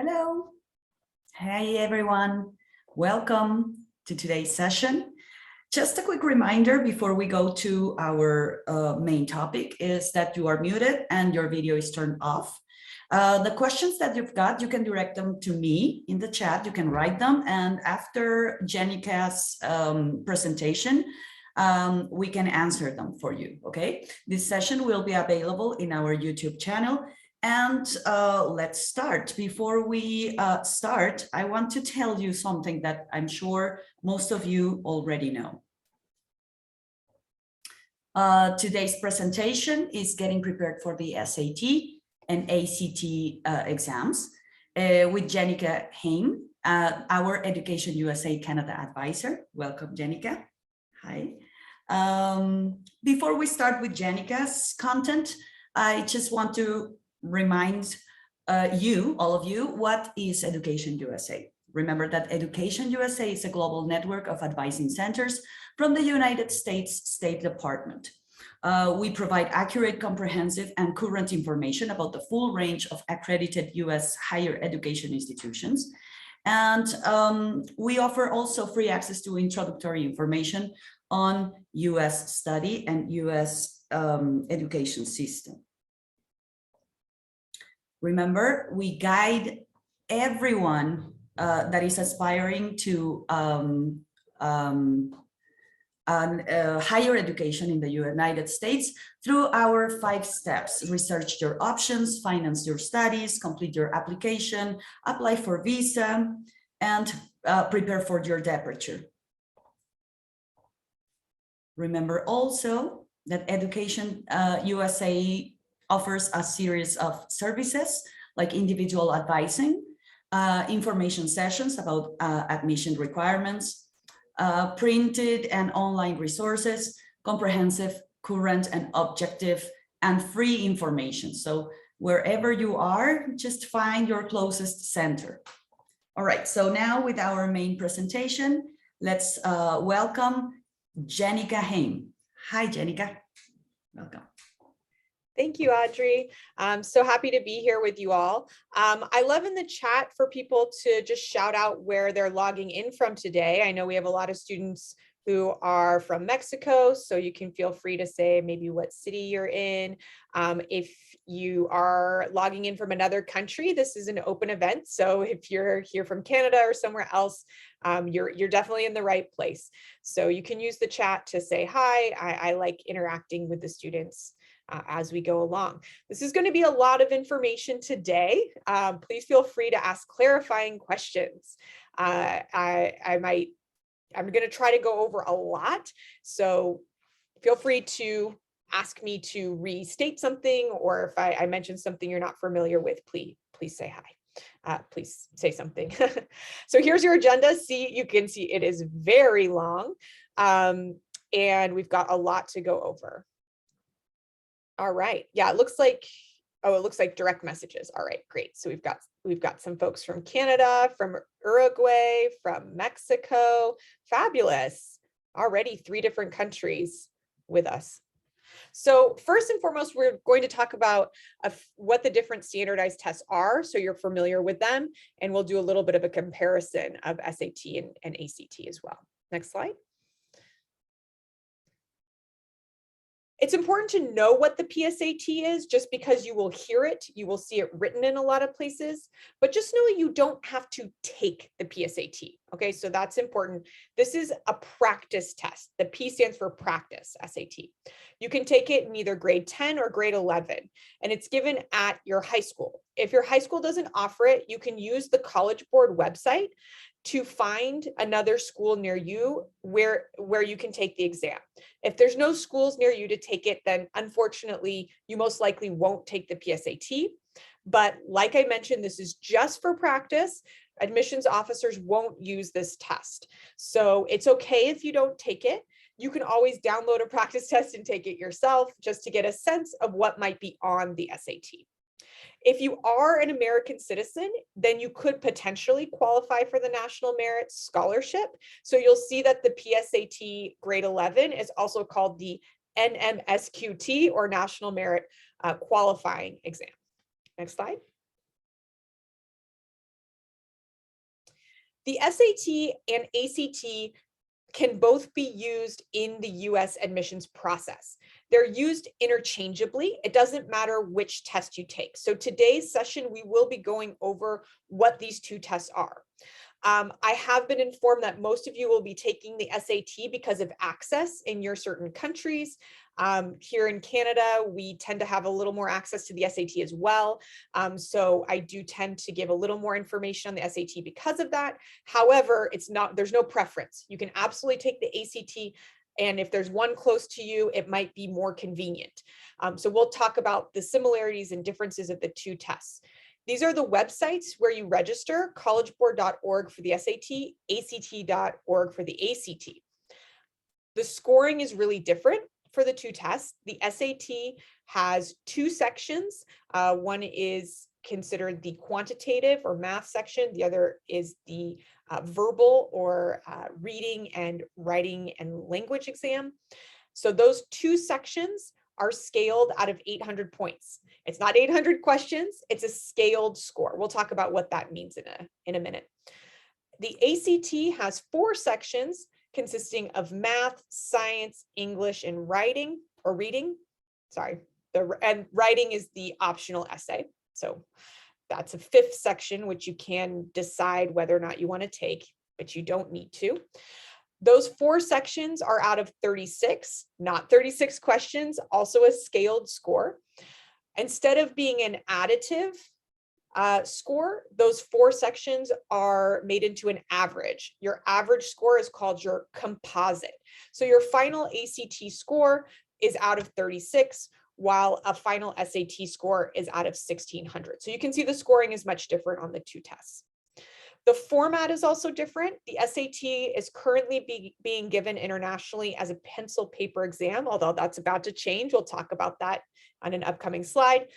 Hello. Hey, everyone. Welcome to today's session. Just a quick reminder before we go to our main topic is that you are muted and your video is turned off. The questions that you've got, you can direct them to me in the chat. You can write them. And after Jenika's presentation, we can answer them for you, okay? This session will be available in our YouTube channel. And let's start. Before we start, I want to tell you something that I'm sure most of you already know. Today's presentation is getting prepared for the SAT and ACT exams with Jenika Heim, our EducationUSA Canada advisor. Welcome, Jenika. Hi. Before we start with Jenika's content, I just want to remind all of you, what is EducationUSA? Remember that EducationUSA is a global network of advising centers from the United States State Department. We provide accurate, comprehensive, and current information about the full range of accredited U.S. higher education institutions. And we offer also free access to introductory information on U.S. study and U.S. education system. Remember, we guide everyone that is aspiring to higher education in the United States through our 5 steps: research your options, finance your studies, complete your application, apply for visa, and prepare for your departure. Remember also that EducationUSA offers a series of services like individual advising, information sessions about admission requirements, printed and online resources, comprehensive, current and objective, and free information. So wherever you are, just find your closest center. All right, so now with our main presentation, let's welcome Jenika Heim. Hi, Jenika. Welcome. Thank you, Audrey. I'm so happy to be here with you all. I love in the chat for people to just shout out where they're logging in from today. I know we have a lot of students who are from Mexico, so you can feel free to say maybe what city you're in. If you are logging in from another country, this is an open event. So if you're here from Canada or somewhere else, you're definitely in the right place. So you can use the chat to say hi. I like interacting with the students as we go along. This is going to be a lot of information today. Please feel free to ask clarifying questions. I'm going to try to go over a lot, so feel free to ask me to restate something, or if I mention something you're not familiar with, please say hi. Please say something. So here's your agenda. You can see it is very long, and we've got a lot to go over. All right. Yeah, it looks like direct messages. All right, great. So we've got some folks from Canada, from Uruguay, from Mexico. Fabulous. Already 3 different countries with us. So first and foremost, we're going to talk about what the different standardized tests are, so you're familiar with them, and we'll do a little bit of a comparison of SAT and ACT as well. Next slide. It's important to know what the PSAT is, just because you will hear it, you will see it written in a lot of places, but just know you don't have to take the PSAT. Okay, so that's important. This is a practice test. The P stands for practice, SAT. You can take it in either grade 10 or grade 11, and it's given at your high school. If your high school doesn't offer it, you can use the College Board website to find another school near you where you can take the exam. If there's no schools near you to take it, then unfortunately, you most likely won't take the PSAT. But like I mentioned, this is just for practice. Admissions officers won't use this test. So it's okay if you don't take it. You can always download a practice test and take it yourself, just to get a sense of what might be on the SAT. If you are an American citizen, then you could potentially qualify for the National Merit Scholarship. So you'll see that the PSAT grade 11 is also called the NMSQT, or National Merit Qualifying Exam. Next slide. The SAT and ACT can both be used in the US admissions process. They're used interchangeably. It doesn't matter which test you take. So today's session, we will be going over what these two tests are. I have been informed that most of you will be taking the SAT because of access in your certain countries. Here in Canada, we tend to have a little more access to the SAT as well. So I do tend to give a little more information on the SAT because of that. However, there's no preference. You can absolutely take the ACT, and if there's one close to you, it might be more convenient. So we'll talk about the similarities and differences of the two tests. These are the websites where you register: collegeboard.org for the SAT, act.org for the ACT. The scoring is really different for the two tests. The SAT has two sections. One is considered the quantitative or math section. The other is the verbal or reading and writing and language exam. So those two sections are scaled out of 800 points. It's not 800 questions, it's a scaled score. We'll talk about what that means in a minute. The ACT has 4 sections consisting of math, science, English, and writing or reading. Sorry, and writing is the optional essay. So that's a 5th section, which you can decide whether or not you want to take, but you don't need to. Those 4 sections are out of 36, not 36 questions, also a scaled score. Instead of being an additive score, those 4 sections are made into an average. Your average score is called your composite. So your final ACT score is out of 36, while a final SAT score is out of 1600. So you can see the scoring is much different on the two tests. The format is also different. The SAT is currently being given internationally as a pencil paper exam, although that's about to change. We'll talk about that on an upcoming slide.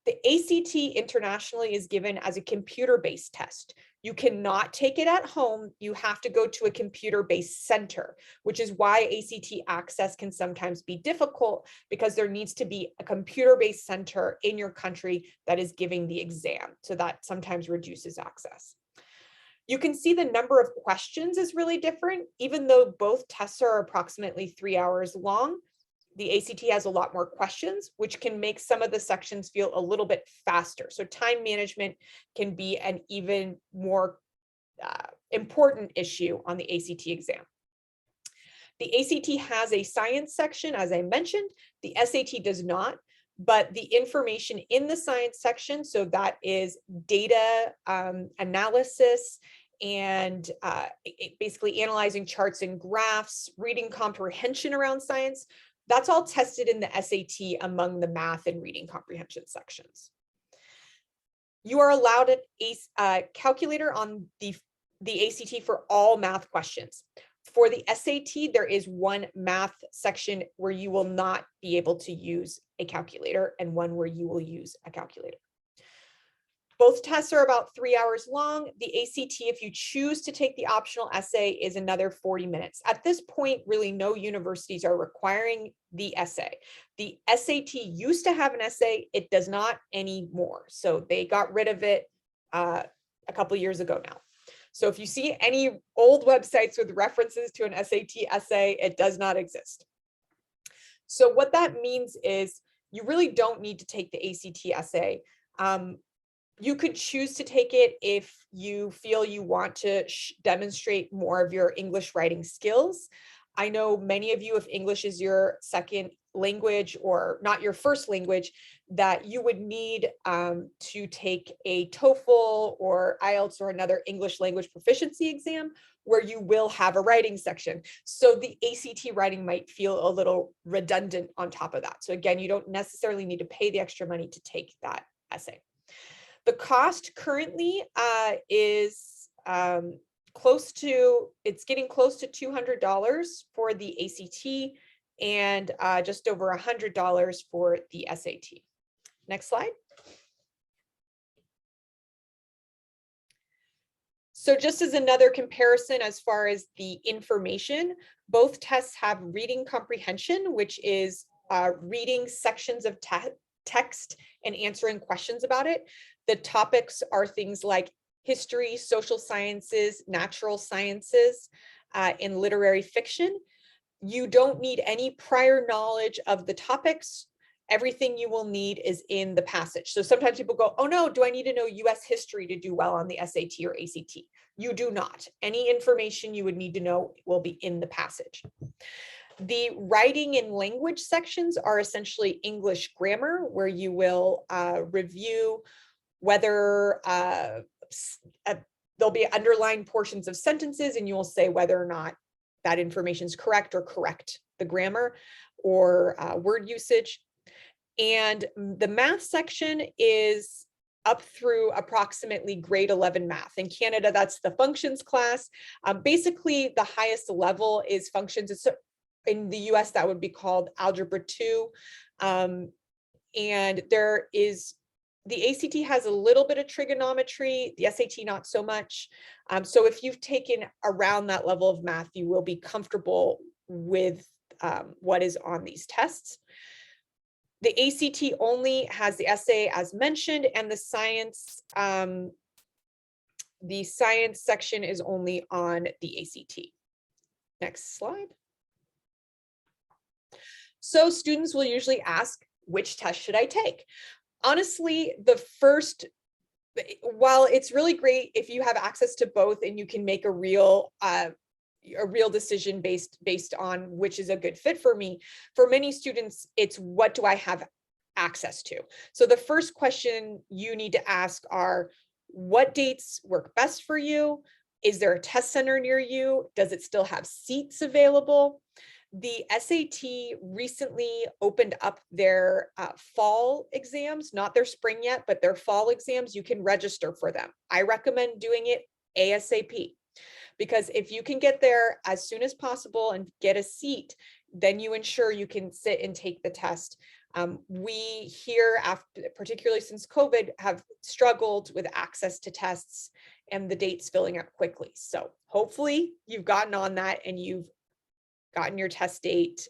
The ACT internationally is given as a computer-based test. You cannot take it at home. You have to go to a computer-based center, which is why ACT access can sometimes be difficult, because there needs to be a computer-based center in your country that is giving the exam. So that sometimes reduces access. You can see the number of questions is really different. Even though both tests are approximately 3 hours long, the ACT has a lot more questions, which can make some of the sections feel a little bit faster. So time management can be an even more important issue on the ACT exam. The ACT has a science section, as I mentioned. The SAT does not, but the information in the science section, so that is data analysis and basically analyzing charts and graphs, reading comprehension around science, that's all tested in the SAT among the math and reading comprehension sections. You are allowed a calculator on the ACT for all math questions. For the SAT, there is one math section where you will not be able to use a calculator and one where you will use a calculator. Both tests are about 3 hours long. The ACT, if you choose to take the optional essay, is another 40 minutes. At this point, really no universities are requiring the essay. The SAT used to have an essay. It does not anymore. So they got rid of it a couple years ago now. So if you see any old websites with references to an SAT essay, it does not exist. So what that means is you really don't need to take the ACT essay. You could choose to take it if you feel you want to demonstrate more of your English writing skills. I know many of you, if English is your second language or not your first language, that you would need to take a TOEFL or IELTS or another English language proficiency exam where you will have a writing section. So the ACT writing might feel a little redundant on top of that. So again, you don't necessarily need to pay the extra money to take that essay. The cost currently is getting close to $200 for the ACT and just over $100 for the SAT. Next slide. So just as another comparison as far as the information, both tests have reading comprehension, which is reading sections of text and answering questions about it. The topics are things like history, social sciences, natural sciences, in literary fiction. You don't need any prior knowledge of the topics. Everything you will need is in the passage. So sometimes people go, oh no, do I need to know US history to do well on the SAT or ACT? You do not. Any information you would need to know will be in the passage. The writing and language sections are essentially English grammar, where you will review whether there'll be underlined portions of sentences, and you will say whether or not that information is correct or correct the grammar or word usage. And the math section is up through approximately grade 11 math. In Canada, that's the functions class. Basically, the highest level is functions. It's, in the US, that would be called Algebra 2. And there is, the ACT has a little bit of trigonometry, the SAT not so much. So if you've taken around that level of math, you will be comfortable with what is on these tests. The ACT only has the essay as mentioned, and the science section is only on the ACT. Next slide. So students will usually ask, which test should I take? Honestly, while it's really great if you have access to both and you can make a real decision based on which is a good fit for me, for many students, it's what do I have access to? So the first question you need to ask are, what dates work best for you? Is there a test center near you? Does it still have seats available? The SAT recently opened up their fall exams, not their spring yet, but their fall exams. You can register for them. I recommend doing it ASAP, because if you can get there as soon as possible and get a seat, then you ensure you can sit and take the test. We here, particularly since COVID, have struggled with access to tests and the dates filling up quickly. So hopefully you've gotten on that and you've gotten your test date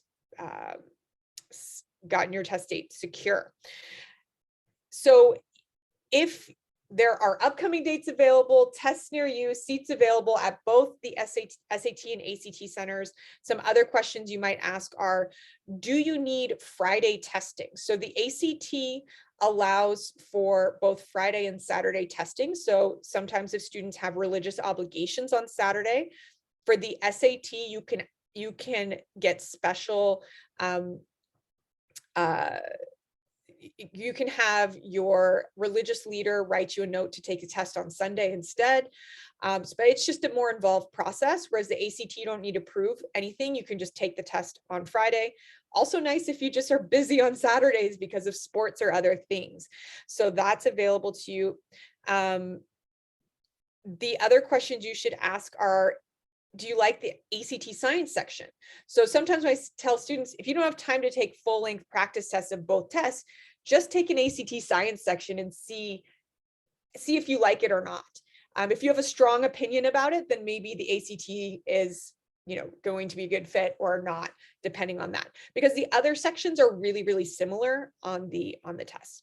secure. So if there are upcoming dates available, tests near you, seats available at both the SAT and ACT centers, some other questions you might ask are, do you need Friday testing? So the ACT allows for both Friday and Saturday testing. So sometimes if students have religious obligations on Saturday, for the SAT, you can get special, you can have your religious leader write you a note to take a test on Sunday instead. But it's just a more involved process, whereas the ACT, you don't need to prove anything. You can just take the test on Friday. Also nice if you just are busy on Saturdays because of sports or other things. So that's available to you. The other questions you should ask are, do you like the ACT science section? So sometimes I tell students, if you don't have time to take full-length practice tests of both tests, just take an ACT science section and see if you like it or not. If you have a strong opinion about it, then maybe the ACT is, going to be a good fit or not, depending on that. Because the other sections are really, really similar on the test.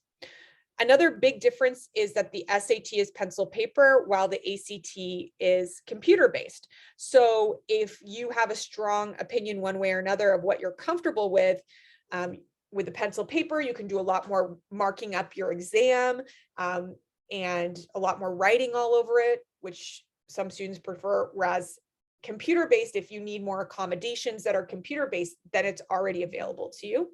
Another big difference is that the SAT is pencil paper, while the ACT is computer-based. So if you have a strong opinion one way or another of what you're comfortable with the pencil paper, you can do a lot more marking up your exam and a lot more writing all over it, which some students prefer. Whereas computer-based, if you need more accommodations that are computer-based, then it's already available to you.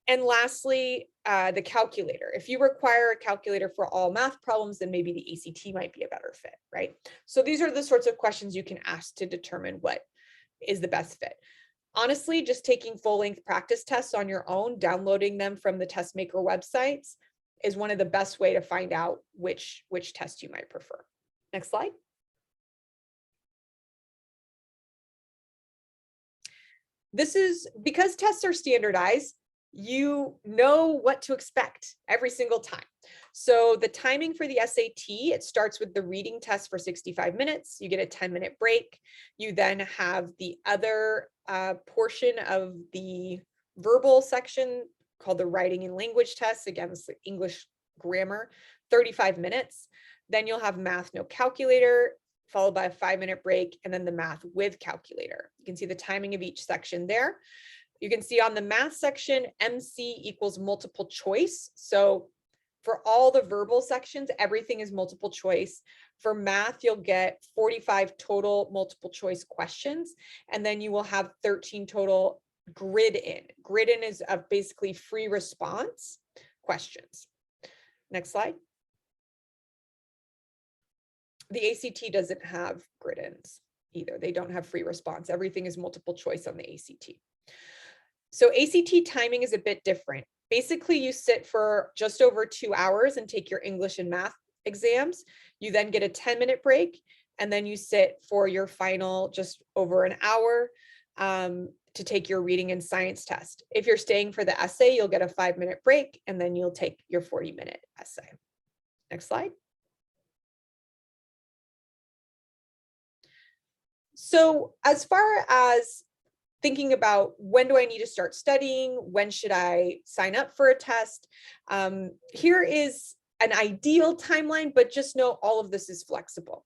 And lastly, the calculator. If you require a calculator for all math problems, then maybe the ACT might be a better fit, right? So these are the sorts of questions you can ask to determine what is the best fit. Honestly, just taking full-length practice tests on your own, downloading them from the test maker websites, is one of the best way to find out which test you might prefer. Next slide. This is because tests are standardized, you know what to expect every single time. So the timing for the SAT, it starts with the reading test for 65 minutes. You get a 10-minute break. You then have the other portion of the verbal section called the writing and language test. Again, it's the English grammar, 35 minutes. Then you'll have math, no calculator, followed by a 5-minute break, and then the math with calculator. You can see the timing of each section there. You can see on the math section, MC equals multiple choice. So for all the verbal sections, everything is multiple choice. For math, you'll get 45 total multiple choice questions, and then you will have 13 total grid in. Grid in is of basically free response questions. Next slide. The ACT doesn't have grid ins either. They don't have free response. Everything is multiple choice on the ACT. So ACT timing is a bit different. Basically, you sit for just over 2 hours and take your English and math exams. You then get a 10-minute break, and then you sit for your final just over an hour to take your reading and science test. If you're staying for the essay, you'll get a 5-minute break, and then you'll take your 40-minute essay. Next slide. So as far as thinking about when do I need to start studying, when should I sign up for a test, here is an ideal timeline, but just know all of this is flexible.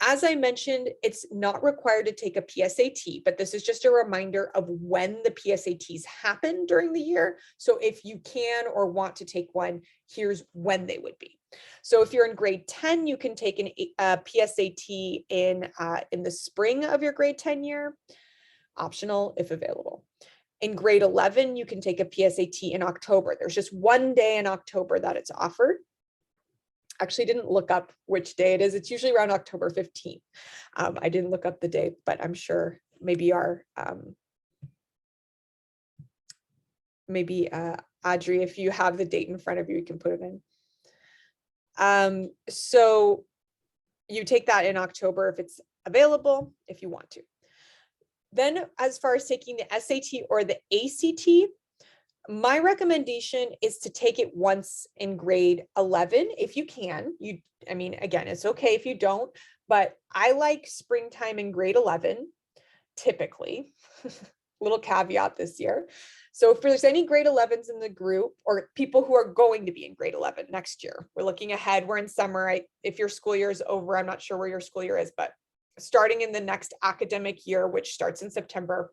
As I mentioned, it's not required to take a PSAT, but this is just a reminder of when the PSATs happen during the year. So if you can or want to take one, here's when they would be. So if you're in grade 10, you can take a PSAT in the spring of your grade 10 year, optional if available. In grade 11, you can take a PSAT in October. There's just one day in October that it's offered. Actually didn't look up which day it is. It's usually around October 15th. I didn't look up the date, but I'm sure maybe our, Audrey, if you have the date in front of you, you can put it in. So you take that in October if it's available, if you want to. Then as far as taking the SAT or the ACT, my recommendation is to take it once in grade 11 if you can. I mean, again, it's okay if you don't, but I like springtime in grade 11, typically. Little caveat this year. So if there's any grade 11s in the group or people who are going to be in grade 11 next year, we're looking ahead, we're in summer. If your school year is over, I'm not sure where your school year is, but starting in the next academic year, which starts in September.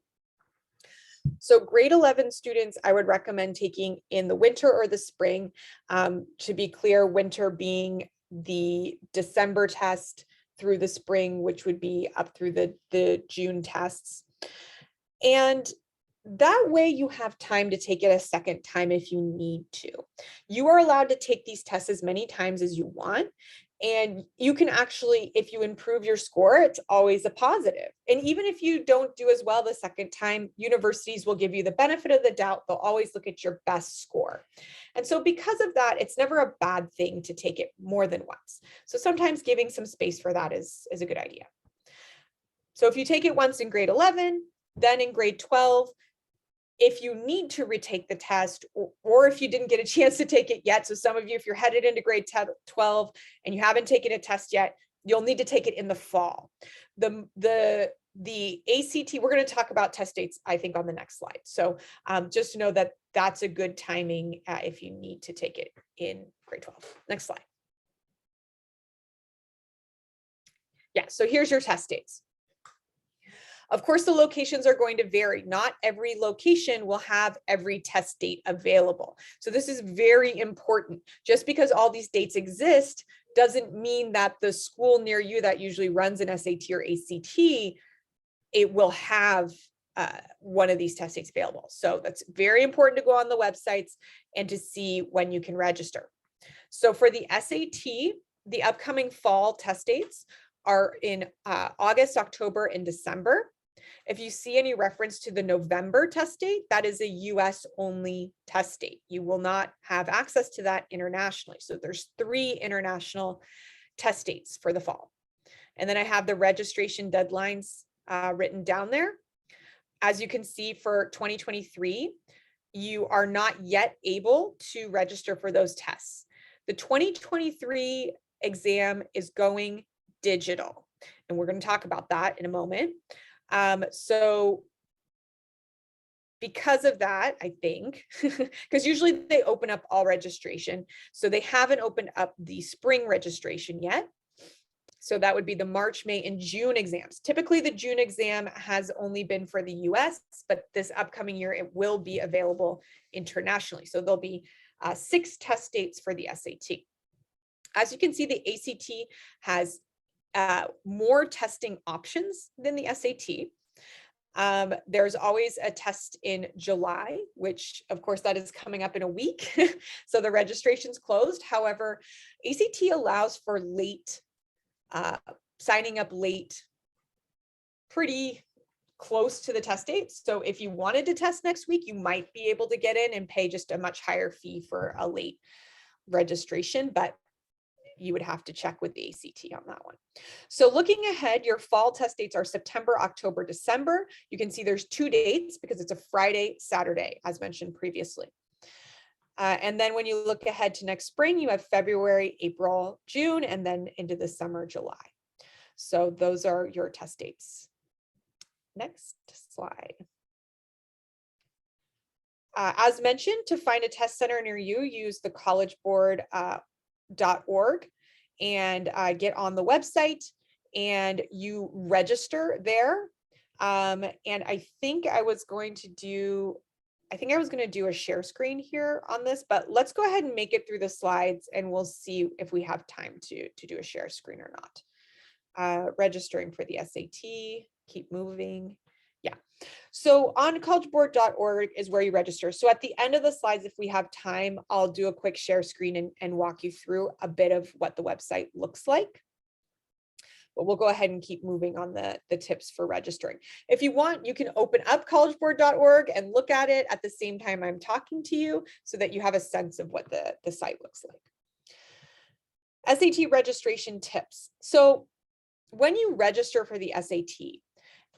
So grade 11 students, I would recommend taking in the winter or the spring. To be clear, winter being the December test through the spring, which would be up through the June tests. And that way you have time to take it a second time if you need to. You are allowed to take these tests as many times as you want. And you can actually, if you improve your score, it's always a positive. And even if you don't do as well the second time, universities will give you the benefit of the doubt. They'll always look at your best score. And so because of that, it's never a bad thing to take it more than once. So sometimes giving some space for that is a good idea. So if you take it once in grade 11, then in grade 12, if you need to retake the test, or if you didn't get a chance to take it yet, so some of you, if you're headed into grade 12 and you haven't taken a test yet, you'll need to take it in the fall. The ACT, we're going to talk about test dates, I think, on the next slide. So just to know that that's a good timing if you need to take it in grade 12. Next slide. Yeah, so here's your test dates. Of course, the locations are going to vary. Not every location will have every test date available. So this is very important. Just because all these dates exist doesn't mean that the school near you that usually runs an SAT or ACT, it will have one of these test dates available. So that's very important to go on the websites and to see when you can register. So for the SAT, the upcoming fall test dates are in August, October, and December. If you see any reference to the November test date, that is a US only test date. You will not have access to that internationally. So there's 3 international test dates for the fall. And then I have the registration deadlines written down there. As you can see for 2023, you are not yet able to register for those tests. The 2023 exam is going digital, and we're going to talk about that in a moment. So because of that, I think, because usually they open up all registration. So they haven't opened up the spring registration yet. So that would be the March, May, and June exams. Typically the June exam has only been for the US, but this upcoming year, it will be available internationally. So there'll be 6 test dates for the SAT. As you can see, the ACT has more testing options than the SAT. There's always a test in July, which of course that is coming up in a week. So the registration's closed. However, ACT allows for late, signing up late, pretty close to the test date. So if you wanted to test next week, you might be able to get in and pay just a much higher fee for a late registration, but you would have to check with the ACT on that one. So looking ahead, your fall test dates are September, October, December. You can see there's 2 dates because it's a Friday, Saturday, as mentioned previously. And then when you look ahead to next spring, you have February, April, June, and then into the summer, July. So those are your test dates. Next slide. As mentioned, to find a test center near you, use the collegeboard.org and get on the website and you register there. And I think I was going to do a share screen here on this, but let's go ahead and make it through the slides and we'll see if we have time to do a share screen or not. Registering for the SAT, keep moving. Yeah. So on collegeboard.org is where you register. So at the end of the slides, if we have time, I'll do a quick share screen and walk you through a bit of what the website looks like. But we'll go ahead and keep moving on the tips for registering. If you want, you can open up collegeboard.org and look at it at the same time I'm talking to you so that you have a sense of what the site looks like. SAT registration tips. So when you register for the SAT,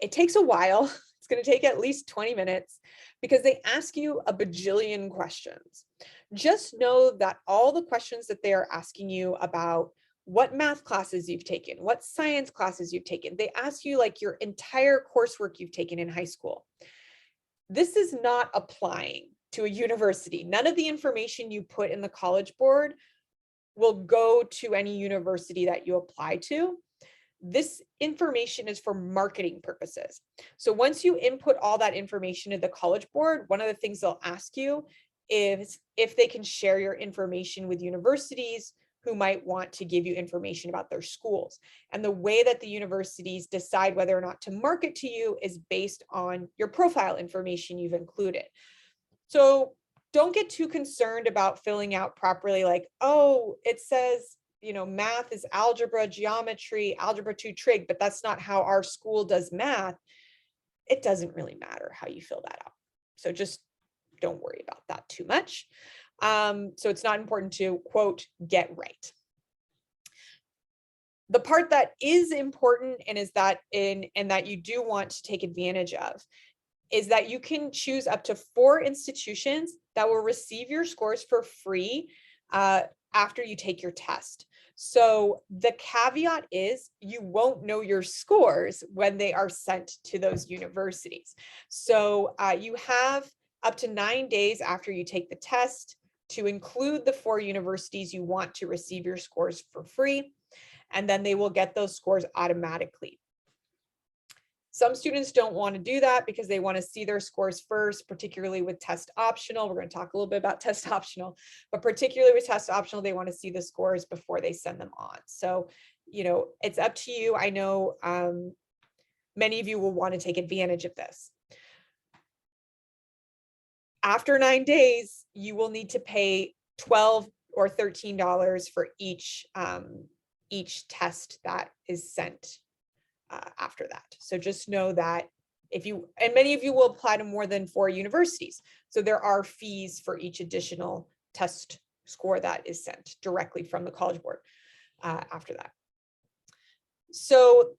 it takes a while. It's going to take at least 20 minutes because they ask you a bajillion questions. Just know that all the questions that they are asking you about what math classes you've taken, what science classes you've taken, they ask you like your entire coursework you've taken in high school. This is not applying to a university. None of the information you put in the College Board will go to any university that you apply to. This information is for marketing purposes. So once you input all that information in the College Board, one of the things they'll ask you is if they can share your information with universities who might want to give you information about their schools. And the way that the universities decide whether or not to market to you is based on your profile information you've included. So don't get too concerned about filling out properly, like, oh, it says, you know, math is algebra, geometry, algebra 2 trig, but that's not how our school does math. It doesn't really matter how you fill that out. So just don't worry about that too much. So it's not important to, quote, get right. The part that is important and is that that you do want to take advantage of is that you can choose up to 4 institutions that will receive your scores for free after you take your test. So the caveat is you won't know your scores when they are sent to those universities. So you have up to 9 days after you take the test to include the 4 universities you want to receive your scores for free, and then they will get those scores automatically. Some students don't want to do that because they want to see their scores first, particularly with test optional. We're going to talk a little bit about test optional, but particularly with test optional, they want to see the scores before they send them on. So, you know, it's up to you. I know many of you will want to take advantage of this. After 9 days, you will need to pay $12 or $13 for each test that is sent after that. So just know that if you, and many of you will apply to more than 4 universities. So there are fees for each additional test score that is sent directly from the College Board after that. So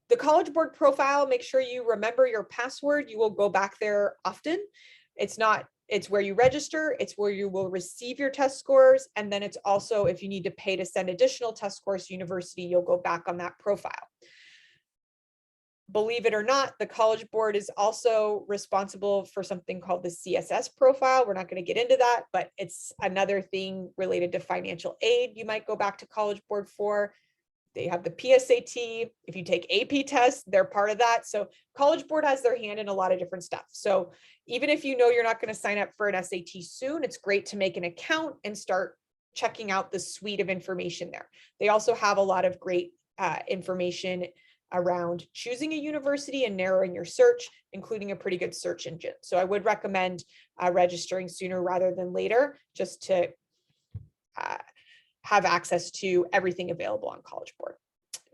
the College Board profile, make sure you remember your password. You will go back there often. It's where you register, it's where you will receive your test scores. And then it's also, if you need to pay to send additional test scores to university, you'll go back on that profile. believe it or not, the College Board is also responsible for something called the CSS profile. We're not going to get into that, but it's another thing related to financial aid you might go back to College Board for. They have the PSAT. If you take AP tests, they're part of that. So College Board has their hand in a lot of different stuff. So even if you know you're not going to sign up for an SAT soon, it's great to make an account and start checking out the suite of information there. They also have a lot of great information around choosing a university and narrowing your search, including a pretty good search engine. So I would recommend registering sooner rather than later, just to have access to everything available on College Board.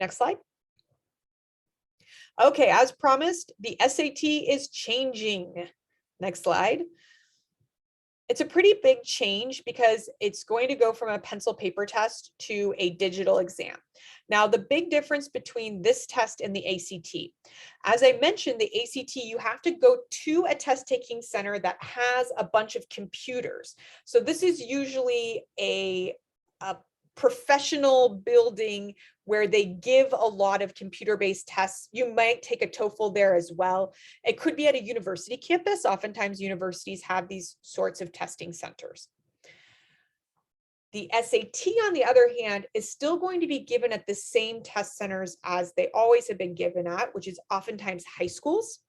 Next slide. Okay, as promised, the SAT is changing. Next slide. It's a pretty big change because it's going to go from a pencil paper test to a digital exam. Now, the big difference between this test and the ACT, as I mentioned, the ACT, you have to go to a test taking center that has a bunch of computers. So this is usually a professional building where they give a lot of computer-based tests. You might take a TOEFL there as well. It could be at a university campus. Oftentimes universities have these sorts of testing centers. The SAT, on the other hand, is still going to be given at the same test centers as they always have been given at, which is oftentimes high schools.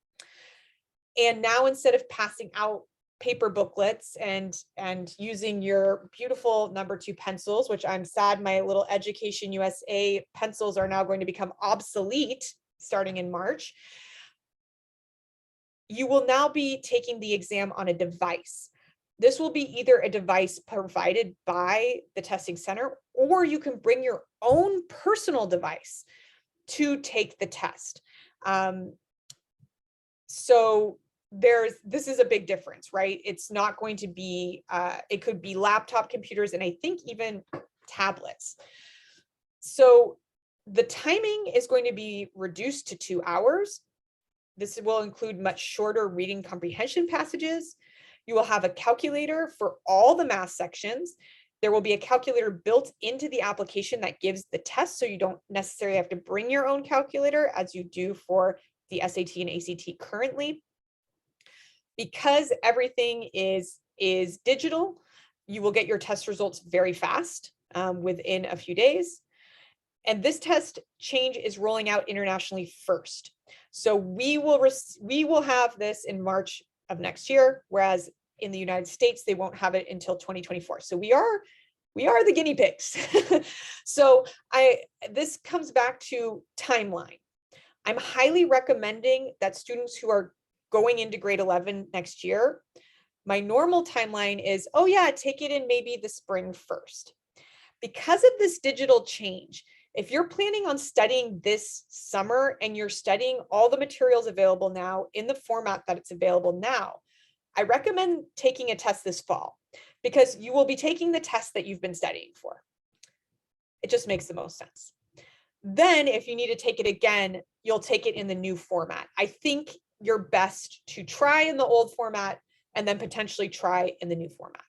And now, instead of passing out paper booklets and using your beautiful number 2 pencils, which I'm sad my little EducationUSA pencils are now going to become obsolete starting in March, you will now be taking the exam on a device. This will be either a device provided by the testing center, or you can bring your own personal device to take the test. So this is a big difference, right? It's not going to be, it could be laptop computers and I think even tablets. So the timing is going to be reduced to 2 hours. This will include much shorter reading comprehension passages. You will have a calculator for all the math sections. There will be a calculator built into the application that gives the test, so you don't necessarily have to bring your own calculator as you do for the SAT and ACT currently. Because everything is digital, you will get your test results very fast, within a few days. And this test change is rolling out internationally first. So we will have this in March of next year, whereas in the United States, they won't have it until 2024. So we are the guinea pigs. So this comes back to timeline. I'm highly recommending that students who are going into grade 11 next year, my normal timeline is, oh yeah, take it in maybe the spring first. Because of this digital change, if you're planning on studying this summer and you're studying all the materials available now in the format that it's available now, I recommend taking a test this fall, because you will be taking the test that you've been studying for. It just makes the most sense. Then if you need to take it again, you'll take it in the new format. I think you're best to try in the old format and then potentially try in the new format.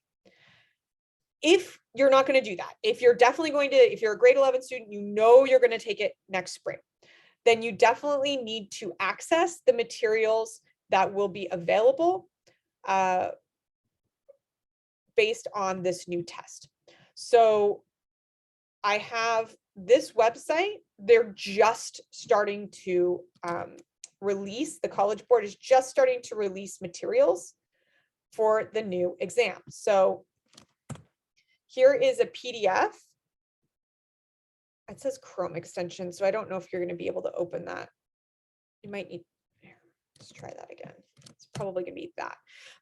If you're not going to do that, if you're a grade 11 student, you know you're going to take it next spring, then you definitely need to access the materials that will be available based on this new test. So I have this website. They're just starting to release, the College Board is just starting to release materials for the new exam. So here is a PDF. It says Chrome extension, so I don't know if you're going to be able to open that. You might need, let's try that again. It's probably going to be that.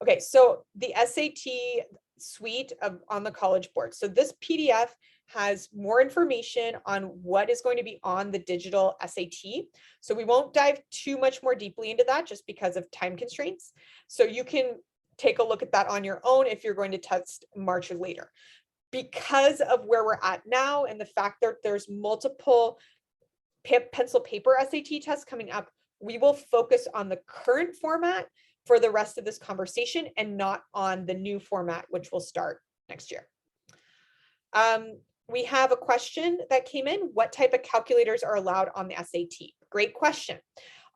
Okay, so the SAT suite on the College Board. So this PDF has more information on what is going to be on the digital SAT. So we won't dive too much more deeply into that just because of time constraints. So you can take a look at that on your own if you're going to test March or later. Because of where we're at now and the fact that there's multiple pencil paper SAT tests coming up, we will focus on the current format for the rest of this conversation and not on the new format, which will start next year. We have a question that came in. What type of calculators are allowed on the SAT? Great question.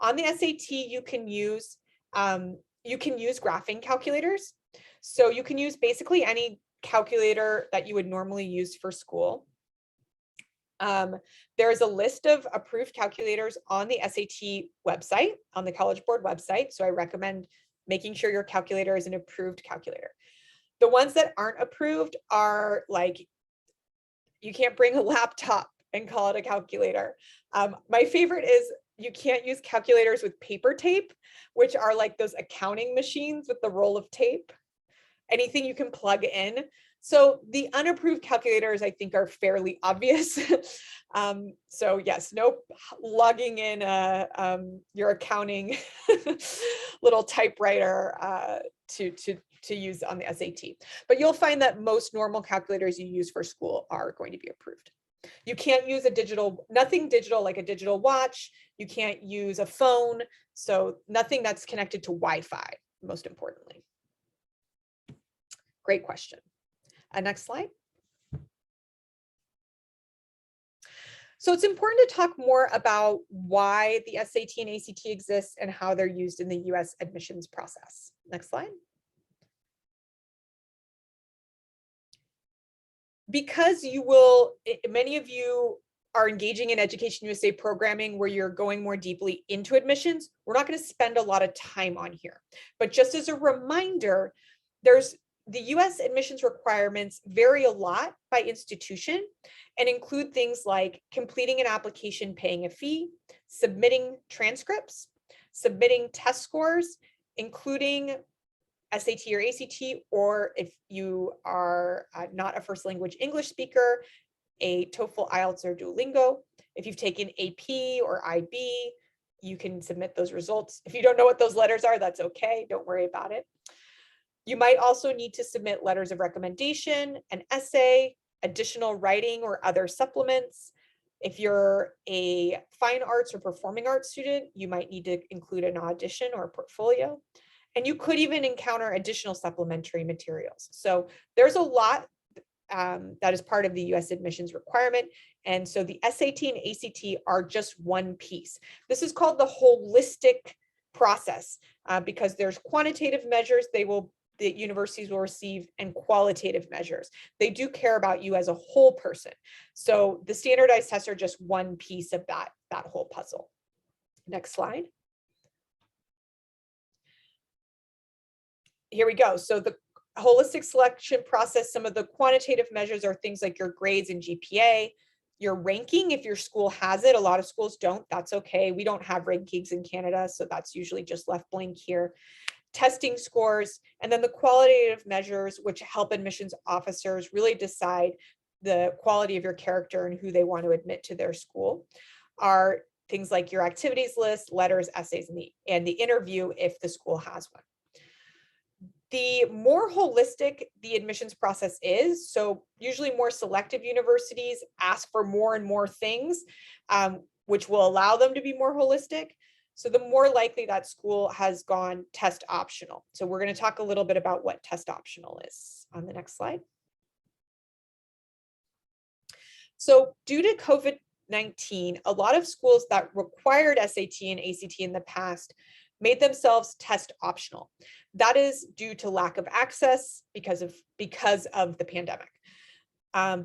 On the SAT, you can use graphing calculators. So you can use basically any calculator that you would normally use for school. There's a list of approved calculators on the SAT website, on the College Board website. So I recommend making sure your calculator is an approved calculator. The ones that aren't approved are like, you can't bring a laptop and call it a calculator. My favorite is you can't use calculators with paper tape, which are like those accounting machines with the roll of tape. Anything you can plug in. So the unapproved calculators, I think, are fairly obvious. So yes, no logging in your accounting little typewriter to use on the SAT. But you'll find that most normal calculators you use for school are going to be approved. You can't use nothing digital like a digital watch. You can't use a phone. So nothing that's connected to Wi-Fi, most importantly. Great question. Next slide. So it's important to talk more about why the SAT and ACT exist and how they're used in the US admissions process. Next slide. Because many of you are engaging in Education USA programming where you're going more deeply into admissions, we're not going to spend a lot of time on here. But just as a reminder, the US admissions requirements vary a lot by institution and include things like completing an application, paying a fee, submitting transcripts, submitting test scores, including SAT or ACT, or if you are not a first language English speaker, a TOEFL, IELTS, or Duolingo. If you've taken AP or IB, you can submit those results. If you don't know what those letters are, that's okay. Don't worry about it. You might also need to submit letters of recommendation, an essay, additional writing or other supplements. If you're a fine arts or performing arts student, you might need to include an audition or a portfolio. And you could even encounter additional supplementary materials. So there's a lot that is part of the US admissions requirement. And so the SAT and ACT are just one piece. This is called the holistic process because there's quantitative measures the universities will receive and qualitative measures. They do care about you as a whole person. So the standardized tests are just one piece of that whole puzzle. Next slide. Here we go. So the holistic selection process, some of the quantitative measures are things like your grades and GPA, your ranking, if your school has it. A lot of schools don't, that's okay. We don't have rankings in Canada, so that's usually just left blank here. Testing scores, and then the qualitative measures, which help admissions officers really decide the quality of your character and who they want to admit to their school, are things like your activities list, letters, essays, and the interview if the school has one. The more holistic the admissions process is, so usually more selective universities ask for more and more things, which will allow them to be more holistic. So the more likely that school has gone test optional. So we're going to talk a little bit about what test optional is on the next slide. So due to COVID-19, a lot of schools that required SAT and ACT in the past made themselves test optional. That is due to lack of access because of the pandemic.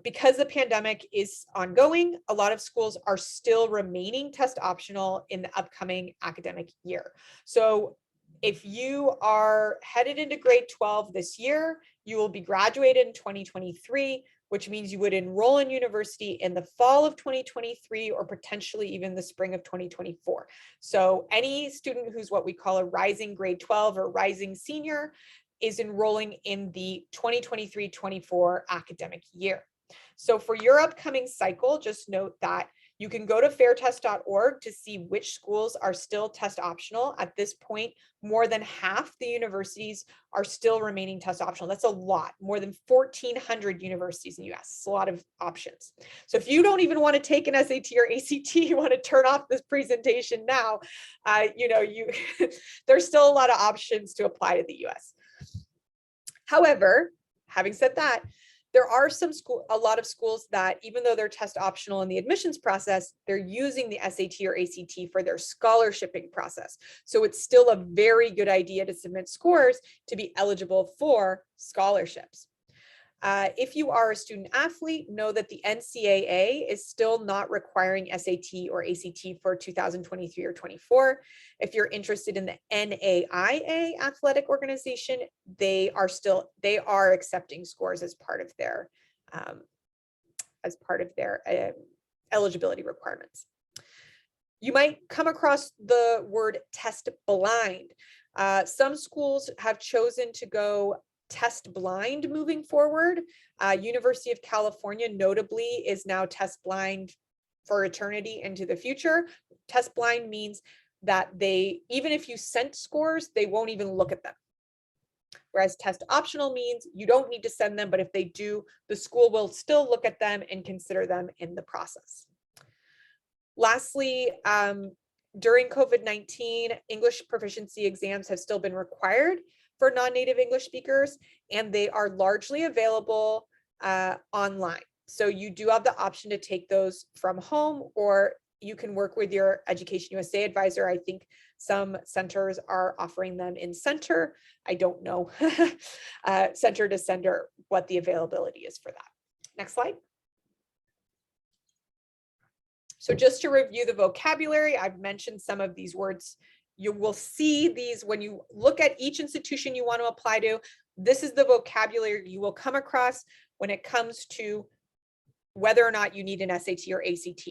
Because the pandemic is ongoing, a lot of schools are still remaining test optional in the upcoming academic year. So if you are headed into grade 12 this year, you will be graduated in 2023, which means you would enroll in university in the fall of 2023 or potentially even the spring of 2024. So any student who's what we call a rising grade 12 or rising senior is enrolling in the 2023-24 academic year. So for your upcoming cycle, just note that you can go to fairtest.org to see which schools are still test optional. At this point, more than half the universities are still remaining test optional. That's a lot, more than 1,400 universities in the US. It's a lot of options. So if you don't even want to take an SAT or ACT, you want to turn off this presentation now, there's still a lot of options to apply to the US. However, having said that, There are a lot of schools that, even though they're test optional in the admissions process, they're using the SAT or ACT for their scholarshiping process. So it's still a very good idea to submit scores to be eligible for scholarships. If you are a student athlete, know that the NCAA is still not requiring SAT or ACT for 2023 or 24. If you're interested in the NAIA athletic organization, they are accepting scores as part of their eligibility requirements. You might come across the word test blind. Some schools have chosen to go test blind moving forward. University of California notably is now test blind for eternity into the future. Test blind means that even if you sent scores, they won't even look at them. Whereas test optional means you don't need to send them, but if they do, the school will still look at them and consider them in the process. Lastly, during COVID-19, English proficiency exams have still been required for non-native English speakers, and they are largely available online. So you do have the option to take those from home, or you can work with your EducationUSA advisor. I think some centers are offering them in center. I don't know center to center what the availability is for that. Next slide. So just to review the vocabulary, I've mentioned some of these words. You will see these when you look at each institution you want to apply to. This is the vocabulary you will come across when it comes to whether or not you need an SAT or ACT.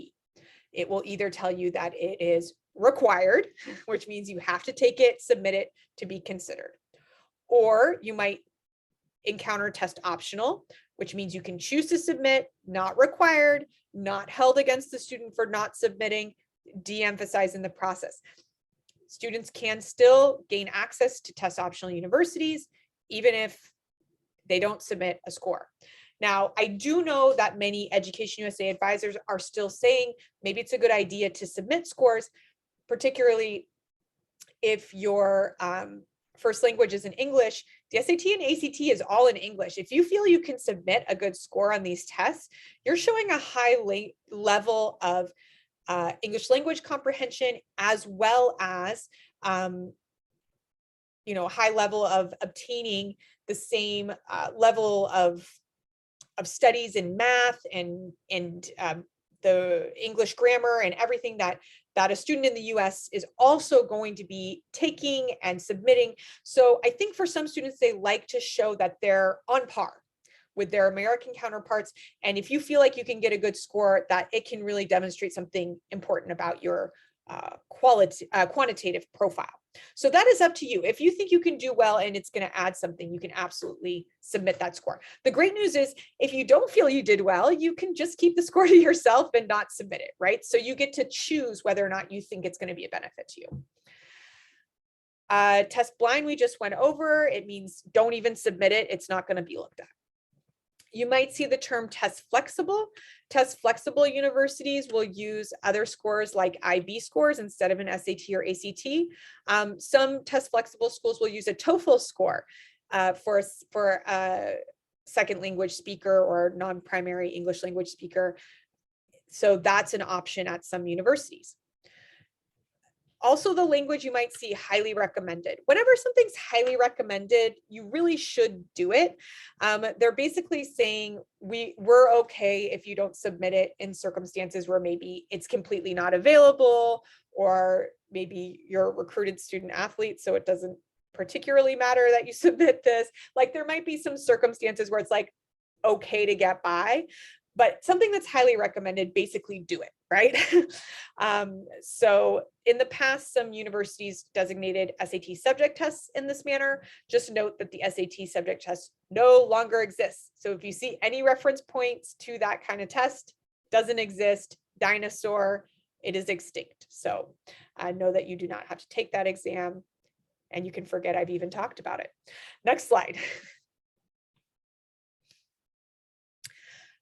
It will either tell you that it is required, which means you have to take it, submit it to be considered. Or you might encounter test optional, which means you can choose to submit, not required, not held against the student for not submitting, de-emphasizing the process. Students can still gain access to test optional universities, even if they don't submit a score. Now, I do know that many EducationUSA advisors are still saying maybe it's a good idea to submit scores, particularly if your first language is in English. The SAT and ACT is all in English. If you feel you can submit a good score on these tests, you're showing a high level of English language comprehension, as well as high level of obtaining the same level of studies in math and the English grammar and everything that a student in the US is also going to be taking and submitting. So I think for some students, they like to show that they're on par with their American counterparts. And if you feel like you can get a good score, that it can really demonstrate something important about your quantitative profile. So that is up to you. If you think you can do well and it's going to add something, you can absolutely submit that score. The great news is if you don't feel you did well, you can just keep the score to yourself and not submit it, right? So you get to choose whether or not you think it's going to be a benefit to you. Test blind, we just went over. It means don't even submit it. It's not going to be looked at. You might see the term test flexible. Test flexible universities will use other scores like IB scores instead of an SAT or ACT. Some test flexible schools will use a TOEFL score for a second language speaker or non-primary English language speaker. So that's an option at some universities. Also, the language you might see highly recommended. Whenever something's highly recommended, you really should do it. They're basically saying we're okay if you don't submit it in circumstances where maybe it's completely not available, or maybe you're a recruited student athlete, so it doesn't particularly matter that you submit this. Like there might be some circumstances where it's like okay to get by, but something that's highly recommended, basically do it, right? So in the past, some universities designated SAT subject tests in this manner. Just note that the SAT subject test no longer exists. So if you see any reference points to that kind of test, doesn't exist, dinosaur, it is extinct. So know that you do not have to take that exam, and you can forget I've even talked about it. Next slide.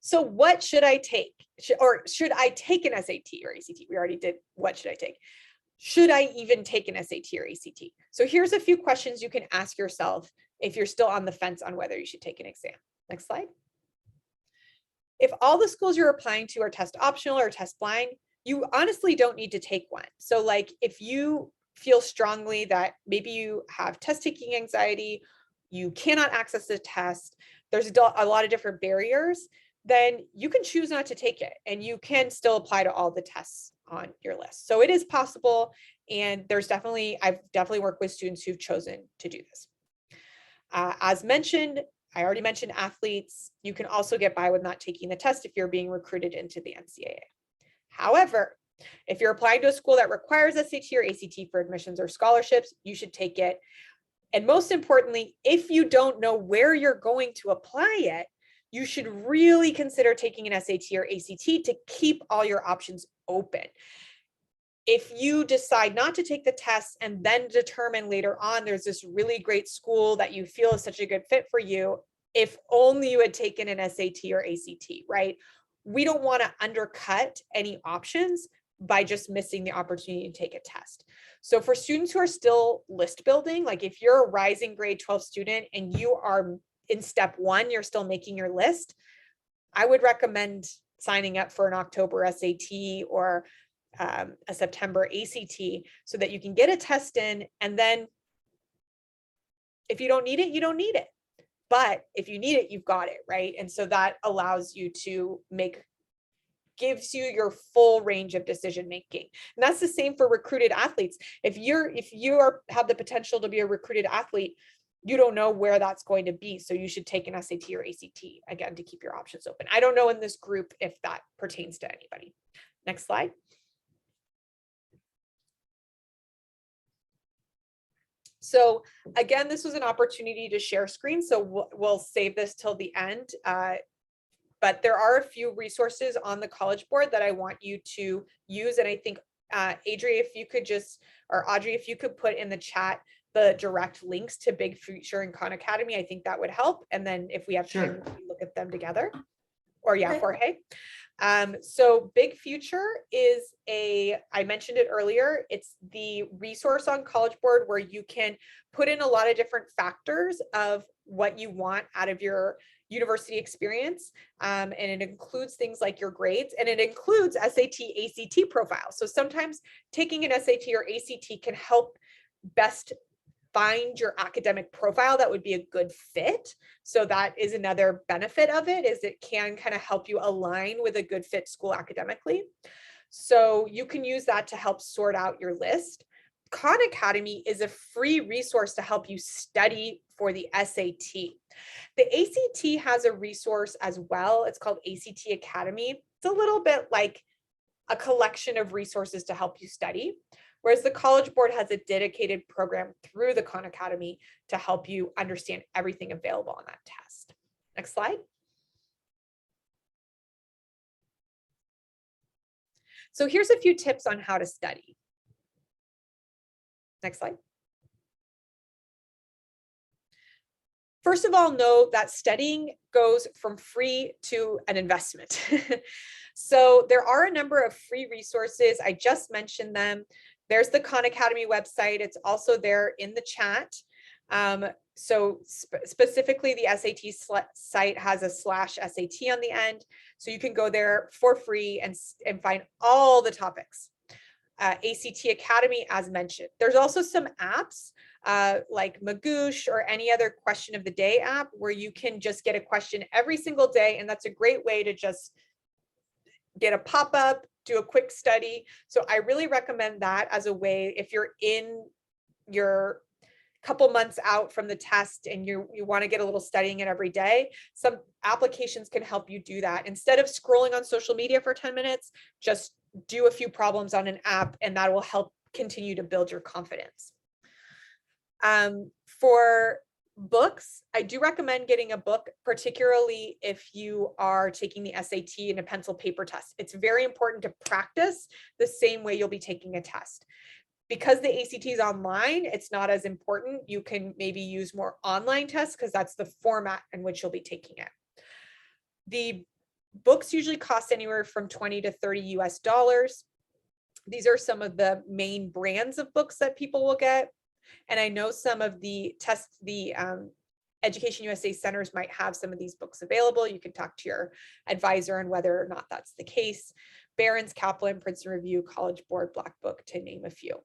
So what should I take? Should I take an SAT or ACT? We already did, what should I take? Should I even take an SAT or ACT? So here's a few questions you can ask yourself if you're still on the fence on whether you should take an exam. Next slide. all the schools you're applying to are test optional or test blind, you honestly don't need to take one. So like if you feel strongly that maybe you have test taking anxiety, you cannot access the test, there's a lot of different barriers, then you can choose not to take it and you can still apply to all the tests on your list. So it is possible. And I've definitely worked with students who've chosen to do this. As mentioned, I already mentioned athletes. You can also get by with not taking the test if you're being recruited into the NCAA. However, if you're applying to a school that requires SAT or ACT for admissions or scholarships, you should take it. And most importantly, if you don't know where you're going to apply it, you should really consider taking an SAT or ACT to keep all your options open. If you decide not to take the test and then determine later on there's this really great school that you feel is such a good fit for you, if only you had taken an SAT or ACT, right? We don't want to undercut any options by just missing the opportunity to take a test. So for students who are still list building, like if you're a rising grade 12 student and you are in step 1, you're still making your list, I would recommend signing up for an October SAT or a September ACT so that you can get a test in, and then if you don't need it, you don't need it. But if you need it, you've got it, right? And so that allows you to gives you your full range of decision making. And that's the same for recruited athletes. If you have the potential to be a recruited athlete, you don't know where that's going to be. So you should take an SAT or ACT again to keep your options open. I don't know in this group if that pertains to anybody. Next slide. So again, this was an opportunity to share screen. So we'll save this till the end. But there are a few resources on the College Board that I want you to use. And I think, Adri, if you could or Audrey, if you could put in the chat the direct links to Big Future and Khan Academy, I think that would help. And then if we have time, we look at them together. Or yeah, Jorge. So Big Future is I mentioned it earlier, it's the resource on College Board where you can put in a lot of different factors of what you want out of your university experience. And it includes things like your grades, and it includes SAT, ACT profiles. So sometimes taking an SAT or ACT can help best find your academic profile that would be a good fit. So that is another benefit of it, is it can kind of help you align with a good fit school academically. So you can use that to help sort out your list. Khan Academy is a free resource to help you study for the SAT. The ACT has a resource as well. It's called ACT Academy. It's a little bit like a collection of resources to help you study, whereas the College Board has a dedicated program through the Khan Academy to help you understand everything available on that test. Next slide. So here's a few tips on how to study. Next slide. First of all, know that studying goes from free to an investment. So there are a number of free resources. I just mentioned them. There's the Khan Academy website. It's also there in the chat. So specifically the SAT site has a /SAT on the end. So you can go there for free and find all the topics. ACT Academy, as mentioned. There's also some apps like Magoosh or any other question of the day app where you can just get a question every single day. And that's a great way to just get a pop-up, do a quick study. So I really recommend that as a way, if you're in your couple months out from the test and you want to get a little studying it every day, some applications can help you do that. Instead of scrolling on social media for 10 minutes, just do a few problems on an app, and that will help continue to build your confidence. For books, I do recommend getting a book, particularly if you are taking the SAT and a pencil paper test. It's very important to practice the same way you'll be taking a test. Because the ACT is online, it's not as important. You can maybe use more online tests because that's the format in which you'll be taking it. The books usually cost anywhere from $20 to $30 US. These are some of the main brands of books that people will get. And I know some of the Education USA centers might have some of these books available. You can talk to your advisor on whether or not that's the case. Barron's, Kaplan, Princeton Review, College Board, Black Book, to name a few.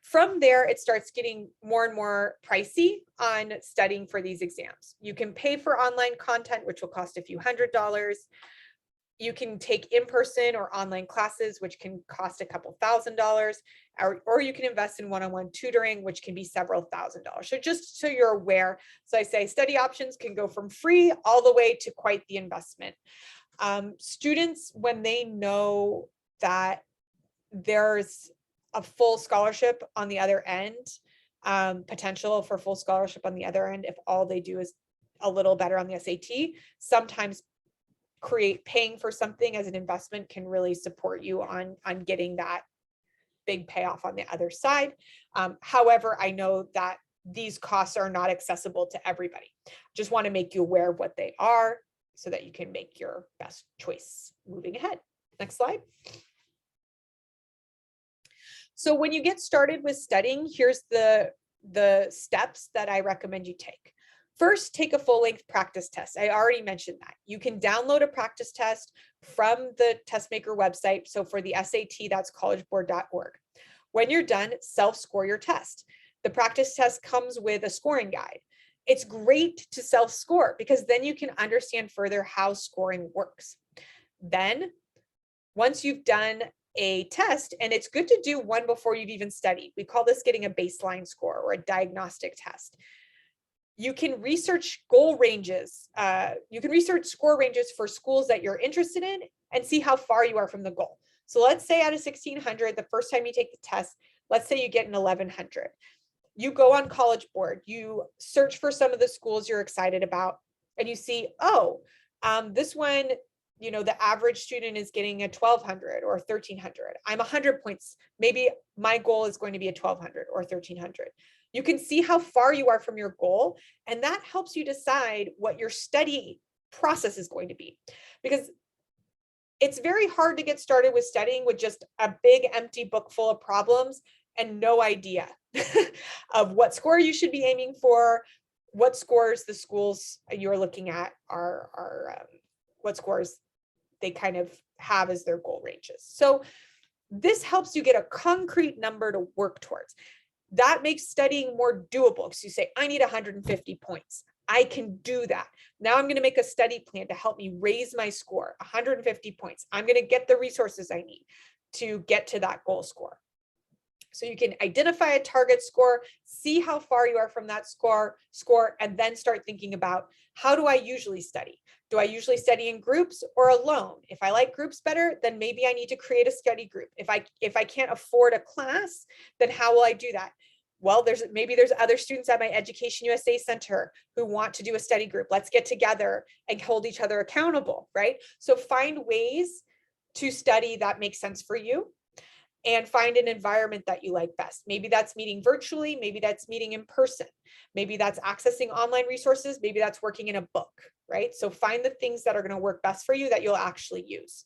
From there, it starts getting more and more pricey on studying for these exams. You can pay for online content, which will cost a few $100s. You can take in-person or online classes, which can cost a couple $1,000s, or you can invest in one-on-one tutoring, which can be several $1,000s. So just so you're aware, so I say study options can go from free all the way to quite the investment. Students, when they know that there's a full scholarship on the other end, potential for full scholarship on the other end, if all they do is a little better on the SAT, sometimes paying for something as an investment can really support you on getting that big payoff on the other side. However, I know that these costs are not accessible to everybody. Just want to make you aware of what they are so that you can make your best choice moving ahead. Next slide. So when you get started with studying, here's the steps that I recommend you take. First, take a full-length practice test. I already mentioned that. You can download a practice test from the TestMaker website. So for the SAT, that's collegeboard.org. When you're done, self-score your test. The practice test comes with a scoring guide. It's great to self-score because then you can understand further how scoring works. Then, once you've done a test, and it's good to do one before you've even studied. We call this getting a baseline score or a diagnostic test. You can research goal ranges. You can research score ranges for schools that you're interested in and see how far you are from the goal. So let's say out of 1,600, the first time you take the test, let's say you get an 1,100. You go on College Board, you search for some of the schools you're excited about, and you see, oh, this one, you know, the average student is getting a 1,200 or 1,300. I'm 100 points. Maybe my goal is going to be a 1,200 or 1,300. You can see how far you are from your goal, and that helps you decide what your study process is going to be. Because it's very hard to get started with studying with just a big empty book full of problems and no idea of what score you should be aiming for, what scores the schools you're looking at are what scores they kind of have as their goal ranges. So this helps you get a concrete number to work towards. That makes studying more doable because you say, I need 150 points. I can do that. Now I'm going to make a study plan to help me raise my score, 150 points. I'm going to get the resources I need to get to that goal score. So you can identify a target score, see how far you are from that score, and then start thinking about, how do I usually study? Do I usually study in groups or alone? If I like groups better, then maybe I need to create a study group. If I can't afford a class, then how will I do that? Well, maybe there's other students at my Education USA Center who want to do a study group. Let's get together and hold each other accountable, right? So find ways to study that make sense for you, and find an environment that you like best. Maybe that's meeting virtually, maybe that's meeting in person, maybe that's accessing online resources, maybe that's working in a book, right? So find the things that are going to work best for you that you'll actually use.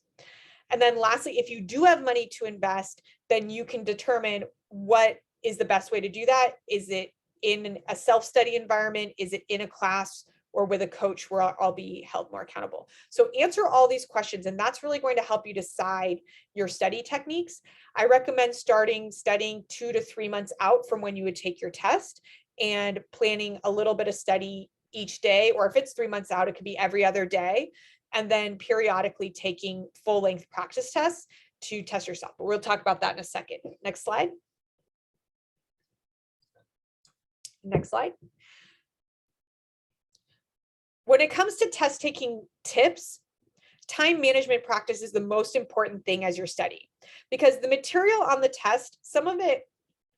And then lastly, if you do have money to invest, then you can determine what is the best way to do that. Is it in a self-study environment? Is it in a class or with a coach where I'll be held more accountable? So answer all these questions, and that's really going to help you decide your study techniques. I recommend studying 2 to 3 months out from when you would take your test, and planning a little bit of study each day, or if it's 3 months out, it could be every other day, and then periodically taking full-length practice tests to test yourself. But we'll talk about that in a second. Next slide. Next slide. When it comes to test taking tips, time management practice is the most important thing as you're studying, because the material on the test, some of it,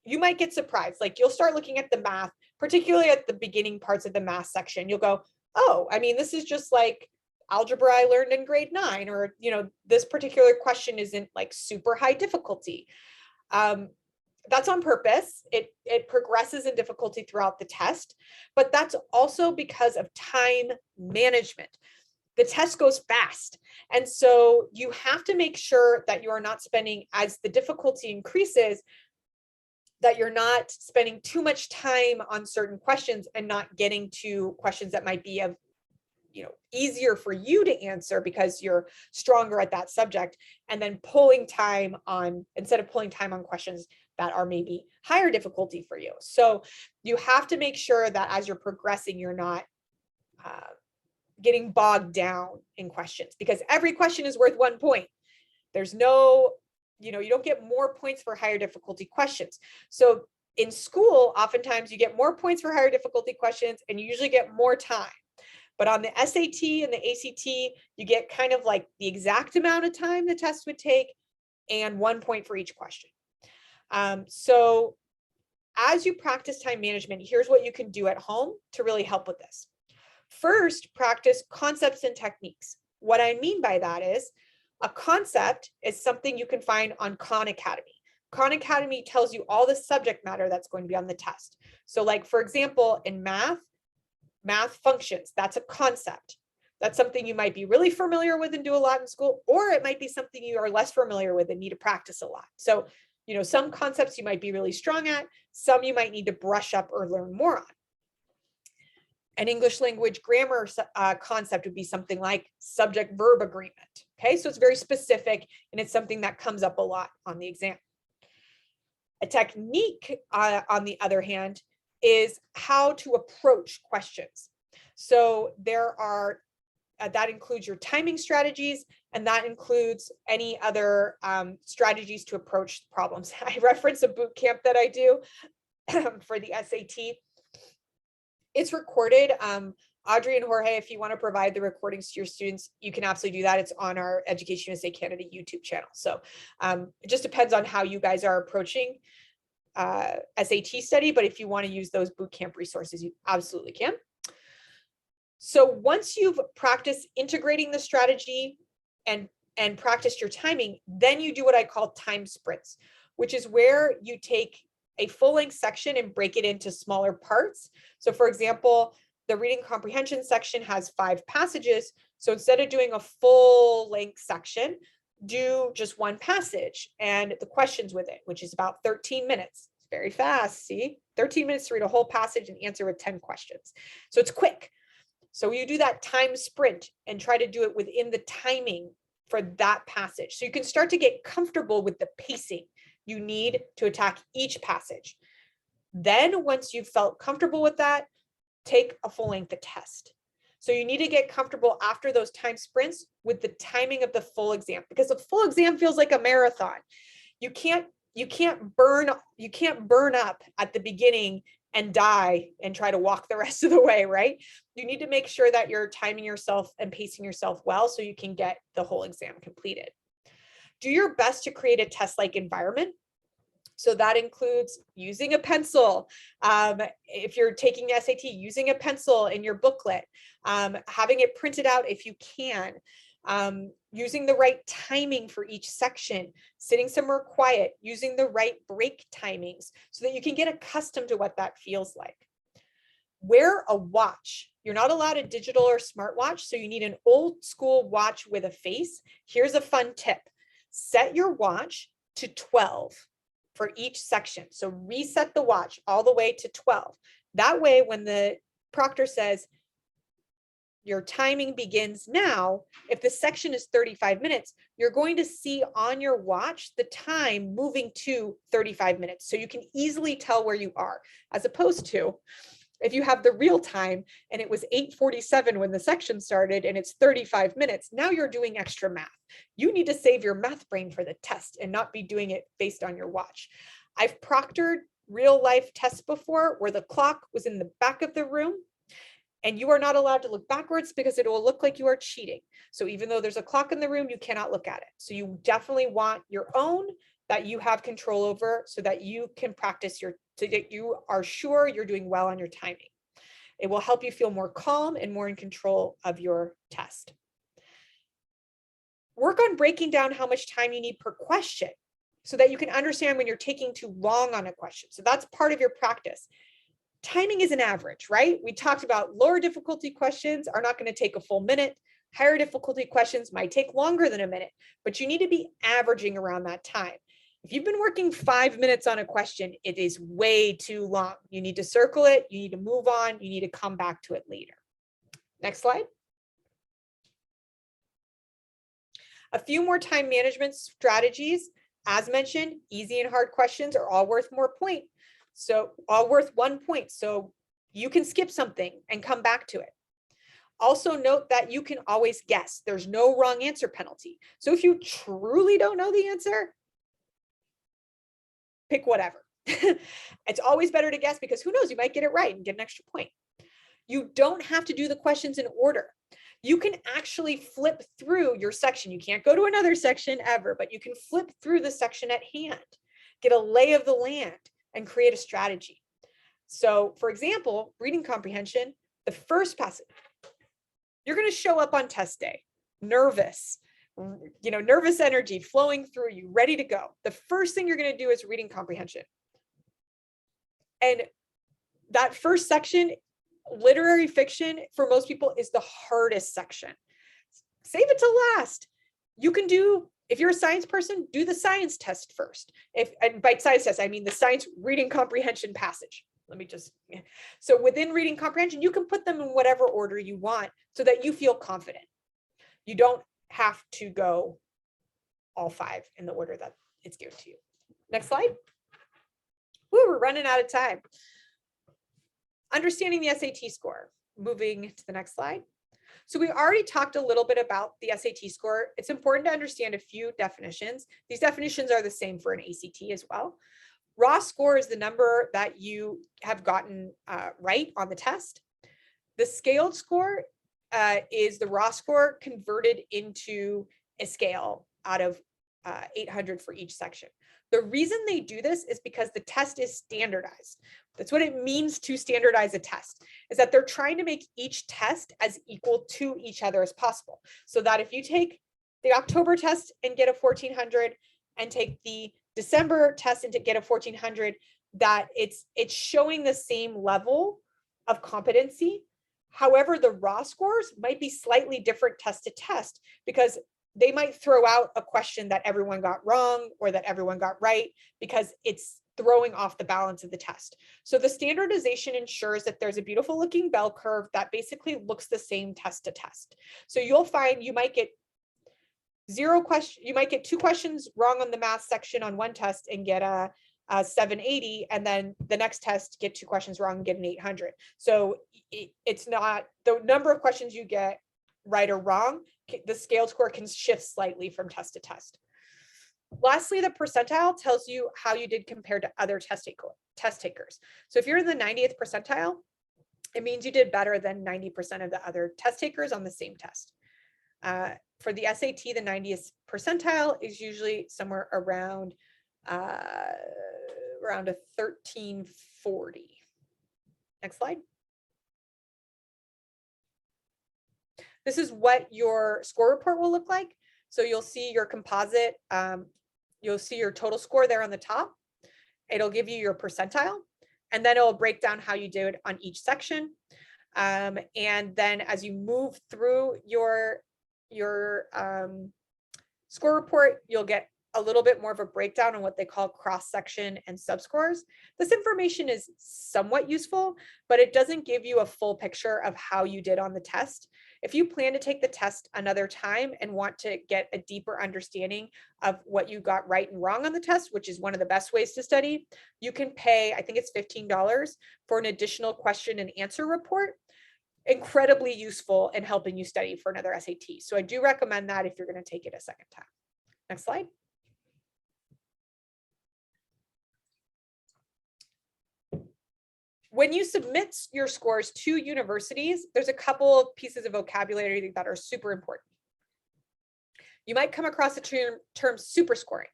you might get surprised. Like you'll start looking at the math, particularly at the beginning parts of the math section. You'll go, oh, I mean, this is just like algebra I learned in grade 9, or, you know, this particular question isn't like super high difficulty. That's on purpose. It progresses in difficulty throughout the test, but that's also because of time management. The test goes fast. And so you have to make sure that you are not spending, as the difficulty increases, that you're not spending too much time on certain questions and not getting to questions that might be of, easier for you to answer because you're stronger at that subject, and then instead of pulling time on questions that are maybe higher difficulty for you. So you have to make sure that as you're progressing, you're not getting bogged down in questions, because every question is worth 1 point. There's no, you don't get more points for higher difficulty questions. So in school, oftentimes you get more points for higher difficulty questions and you usually get more time. But on the SAT and the ACT, you get kind of like the exact amount of time the test would take and 1 point for each question. So as you practice time management, here's what you can do at home to really help with this. First, practice concepts and techniques. What I mean by that is a concept is something you can find on Khan Academy. Khan Academy tells you all the subject matter that's going to be on the test. So like, for example, in math functions, that's a concept. That's something you might be really familiar with and do a lot in school, or it might be something you are less familiar with and need to practice a lot. So, some concepts you might be really strong at, some you might need to brush up or learn more on. An English language grammar concept would be something like subject-verb agreement. Okay, so it's very specific and it's something that comes up a lot on the exam. A technique, on the other hand, is how to approach questions. So there are, that includes your timing strategies, and that includes any other strategies to approach problems. I reference a boot camp that I do for the SAT. It's recorded. Audrey and Jorge, if you want to provide the recordings to your students, you can absolutely do that. It's on our Education USA Canada YouTube channel. So it just depends on how you guys are approaching SAT study, but if you want to use those bootcamp resources, you absolutely can. So once you've practiced integrating the strategy and practiced your timing, then you do what I call time sprints, which is where you take a full-length section and break it into smaller parts. So for example, the reading comprehension section has 5 passages. So instead of doing a full-length section, do just 1 passage and the questions with it, which is about 13 minutes. It's very fast, see? 13 minutes to read a whole passage and answer with 10 questions. So it's quick. So you do that time sprint and try to do it within the timing for that passage. So you can start to get comfortable with the pacing you need to attack each passage. Then once you've felt comfortable with that, take a full-length test. So you need to get comfortable after those time sprints with the timing of the full exam, because the full exam feels like a marathon. You can't burn up at the beginning and die and try to walk the rest of the way, right? You need to make sure that you're timing yourself and pacing yourself well so you can get the whole exam completed. Do your best to create a test-like environment. So that includes using a pencil. If you're taking the SAT, using a pencil in your booklet, having it printed out if you can, using the right timing for each section, sitting somewhere quiet, using the right break timings so that you can get accustomed to what that feels like. Wear a watch. You're not allowed a digital or smartwatch, so you need an old school watch with a face. Here's a fun tip. Set your watch to 12 for each section. So reset the watch all the way to 12. That way, when the proctor says your timing begins now, if the section is 35 minutes, you're going to see on your watch the time moving to 35 minutes. So you can easily tell where you are, as opposed to if you have the real time and it was 8:47 when the section started and it's 35 minutes, now you're doing extra math. You need to save your math brain for the test and not be doing it based on your watch. I've proctored real life tests before where the clock was in the back of the room and you are not allowed to look backwards because it will look like you are cheating. So even though there's a clock in the room, you cannot look at it. So you definitely want your own that you have control over so that you can practice so that you are sure you're doing well on your timing. It will help you feel more calm and more in control of your test. Work on breaking down how much time you need per question so that you can understand when you're taking too long on a question. So that's part of your practice. Timing is an average, right? We talked about lower difficulty questions are not going to take a full minute. Higher difficulty questions might take longer than a minute, but you need to be averaging around that time. If you've been working 5 minutes on a question, it is way too long. You need to circle it, you need to move on, you need to come back to it later. Next slide. A few more time management strategies. As mentioned, easy and hard questions are all worth more point. So all worth 1 point. So you can skip something and come back to it. Also note that you can always guess. There's no wrong answer penalty. So if you truly don't know the answer, pick whatever. It's always better to guess because who knows, you might get it right and get an extra point. You don't have to do the questions in order. You can actually flip through your section. You can't go to another section ever, but you can flip through the section at hand, get a lay of the land, and create a strategy. So for example, reading comprehension, the first passage, you're going to show up on test day, nervous, nervous energy flowing through you, ready to go. The first thing you're going to do is reading comprehension. And that first section, literary fiction, for most people is the hardest section. Save it to last. You can do, if you're a science person, do the science test first. And by science test, I mean the science reading comprehension passage. So within reading comprehension, you can put them in whatever order you want so that you feel confident. You don't have to go all 5 in the order that it's given to you. Next slide. Woo, we're running out of time. Understanding the SAT score. Moving to the next slide. So we already talked a little bit about the SAT score. It's important to understand a few definitions. These definitions are the same for an ACT as well. Raw score is the number that you have gotten right on the test. The scaled score is the raw score converted into a scale out of 800 for each section. The reason they do this is because the test is standardized. That's what it means to standardize a test, is that they're trying to make each test as equal to each other as possible. So that if you take the October test and get a 1400 and take the December test and to get a 1400, that it's showing the same level of competency. However, the raw scores might be slightly different test to test because they might throw out a question that everyone got wrong or that everyone got right because it's throwing off the balance of the test. So the standardization ensures that there's a beautiful looking bell curve that basically looks the same test to test. So you'll find you might get 2 questions wrong on the math section on one test and get a 780, and then the next test get 2 questions wrong and get an 800. So it's not the number of questions you get right or wrong. The scale score can shift slightly from test to test. Lastly, the percentile tells you how you did compared to other test takers. So if you're in the 90th percentile, it means you did better than 90% of the other test takers on the same test. For the SAT, the 90th percentile is usually somewhere around a 1340. Next slide. This is what your score report will look like. So you'll see your composite, you'll see your total score there on the top. It'll give you your percentile, and then it'll break down how you did on each section. And then as you move through your score report, you'll get a little bit more of a breakdown on what they call cross-section and subscores. This information is somewhat useful, but it doesn't give you a full picture of how you did on the test. If you plan to take the test another time and want to get a deeper understanding of what you got right and wrong on the test, which is one of the best ways to study, you can pay, I think it's $15 for an additional question and answer report. Incredibly useful in helping you study for another SAT. So I do recommend that if you're going to take it a second time. Next slide. When you submit your scores to universities, there's a couple of pieces of vocabulary that are super important. You might come across the term super scoring.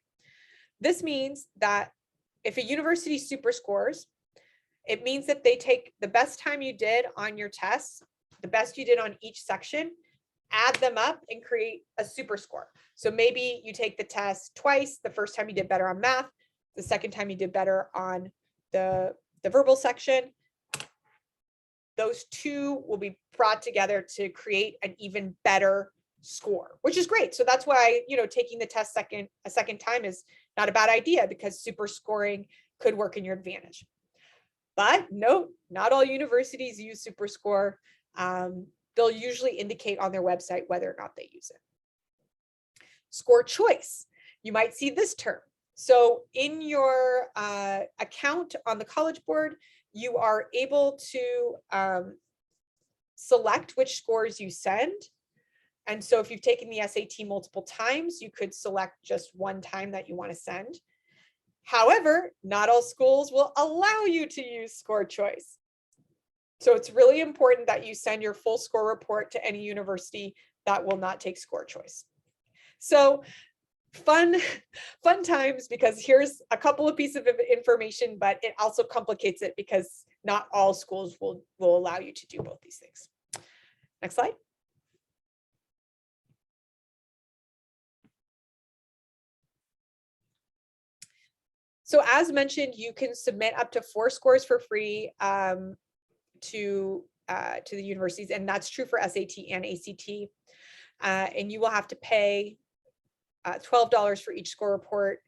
This means that if a university super scores, it means that they take the best time you did on your tests, the best you did on each section, add them up and create a super score. So maybe you take the test twice. The first time you did better on math, the second time you did better on the verbal section. Those two will be brought together to create an even better score, which is great. So that's why, taking the test a second time is not a bad idea, because super scoring could work in your advantage. But no, not all universities use super score. They'll usually indicate on their website whether or not they use it. Score choice. You might see this term. So in your account on the College Board, you are able to select which scores you send. And so if you've taken the SAT multiple times, you could select just one time that you want to send. However, not all schools will allow you to use score choice. So it's really important that you send your full score report to any university that will not take score choice. So fun times, because here's a couple of pieces of information, but it also complicates it because not all schools will allow you to do both these things. Next slide. So as mentioned, you can submit up to 4 scores for free to the universities, and that's true for SAT and ACT. And you will have to pay $12 for each score report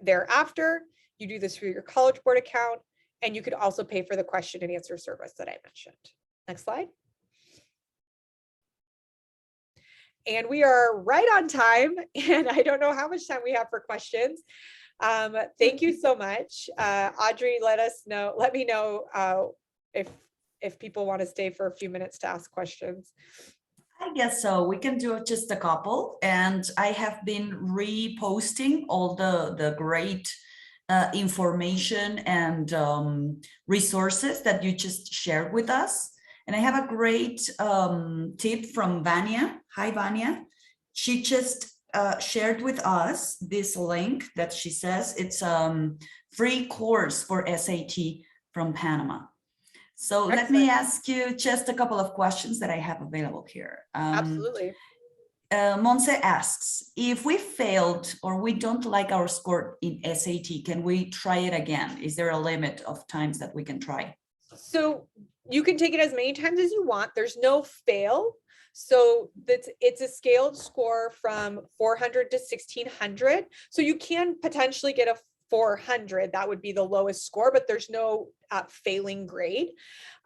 thereafter. You do this through your College Board account, and you could also pay for the question and answer service that I mentioned. Next slide. And we are right on time, and I don't know how much time we have for questions. Thank you so much. Audrey, let me know if people want to stay for a few minutes to ask questions. I guess so. We can do just a couple. And I have been reposting all the great information and resources that you just shared with us. And I have a great tip from Vanya. Hi, Vanya. She just shared with us this link that she says it's free course for SAT from Panama. So Excellent. Let me ask you just a couple of questions that I have available here. Absolutely. Monse asks, if we failed or we don't like our score in SAT, can we try it again? Is there a limit of times that we can try? So you can take it as many times as you want. There's no fail. So it's a scaled score from 400 to 1600. So you can potentially get a 400. That would be the lowest score, but there's no failing grade.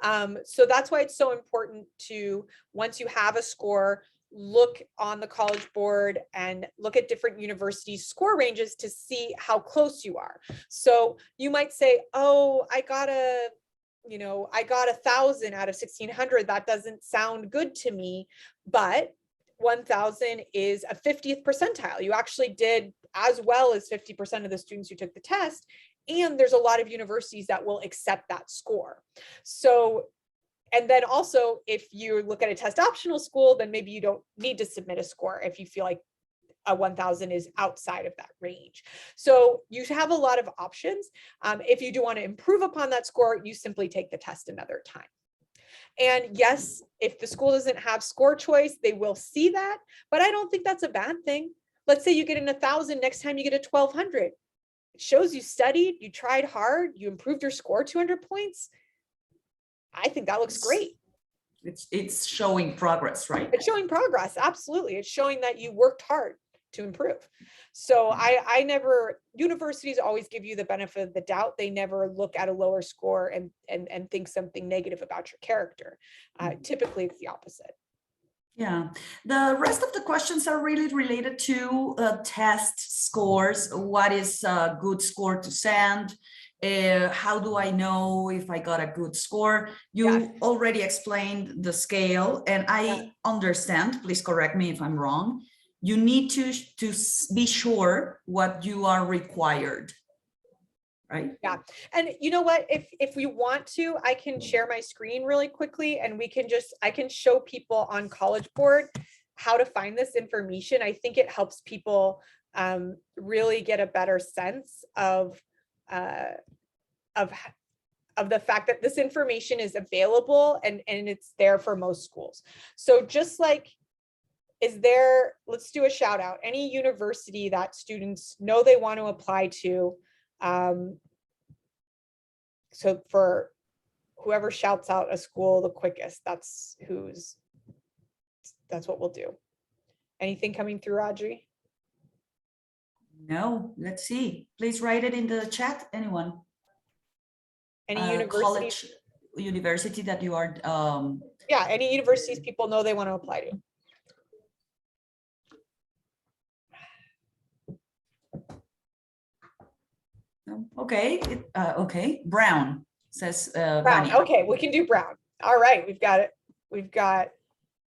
So that's why it's so important to, once you have a score, look on the College Board and look at different universities' score ranges to see how close you are. So you might say, oh, I got 1,000 out of 1,600. That doesn't sound good to me, but 1,000 is a 50th percentile. You actually did as well as 50% of the students who took the test. And there's a lot of universities that will accept that score. So, and then also, if you look at a test optional school, then maybe you don't need to submit a score if you feel like a 1,000 is outside of that range. So you have a lot of options. If you do want to improve upon that score, you simply take the test another time. And yes, if the school doesn't have score choice, they will see that, but I don't think that's a bad thing. Let's say you get an 1,000, next time you get a 1,200. It shows you studied, you tried hard, you improved your score 200 points. I think that looks great. It's showing progress, right? It's showing progress, absolutely. It's showing that you worked hard to improve. So I never, universities always give you the benefit of the doubt. They never look at a lower score and think something negative about your character. Typically it's the opposite. Yeah, the rest of the questions are really related to test scores. What is a good score to send? How do I know if I got a good score? You already explained the scale, and I understand, please correct me if I'm wrong. You need to be sure what you are required, right? Yeah. And you know what, if we want to, I can share my screen really quickly, and I can show people on College Board how to find this information. I think it helps people really get a better sense of the fact that this information is available and it's there for most schools. So just like, let's do a shout out, any university that students know they want to apply to. So for whoever shouts out a school the quickest, that's what we'll do. Anything coming through, Audrey? No, let's see. Please write it in the chat, anyone. Any university? University that you are. Yeah, any universities people know they want to apply to. Okay, okay. Brown says Brown. Vania. Okay, we can do Brown. All right, we've got it. We've got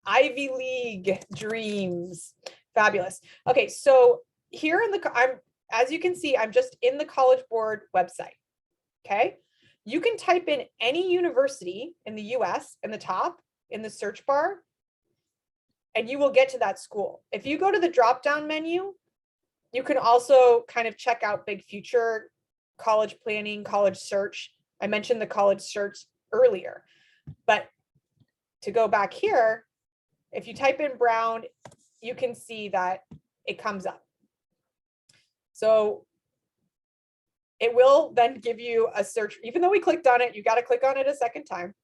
Ivy League dreams. Fabulous. Okay, so here in the, as you can see, I'm just in the College Board website. Okay, you can type in any university in the US in the top in the search bar, and you will get to that school. If you go to the drop-down menu, you can also kind of check out Big Future, college planning, college search. I mentioned the college search earlier, but to go back here, if you type in Brown, you can see that it comes up. So it will then give you a search. Even though we clicked on it, you got to click on it a second time.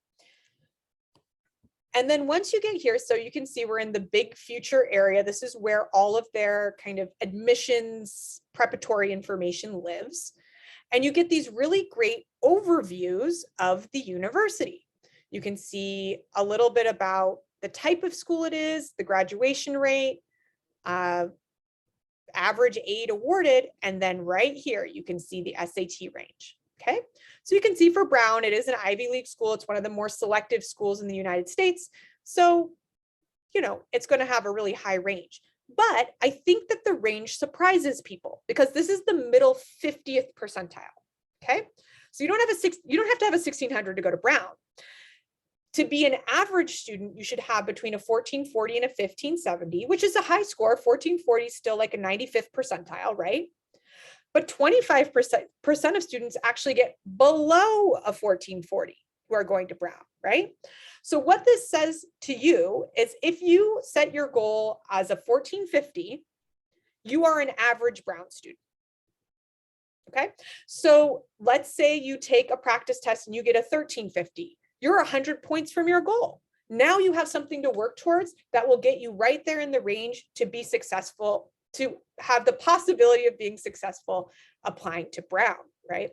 And then once you get here, so you can see we're in the Big Future area. This is where all of their kind of admissions preparatory information lives. And you get these really great overviews of the university. You can see a little bit about the type of school it is, the graduation rate, average aid awarded, and then right here, you can see the SAT range, okay? So you can see for Brown, it is an Ivy League school. It's one of the more selective schools in the United States. So, you know, it's gonna have a really high range. But I think that the range surprises people because this is the middle 50th percentile, okay? So you don't have to have a 1600 to go to Brown. To be an average student, you should have between a 1440 and a 1570, which is a high score. 1440 is still like a 95th percentile, right? But 25% of students actually get below a 1440 who are going to Brown, right? So what this says to you is if you set your goal as a 1450, you are an average Brown student. Okay, so let's say you take a practice test and you get a 1350. You're 100 points from your goal. Now you have something to work towards that will get you right there in the range to be successful, to have the possibility of being successful applying to Brown, right?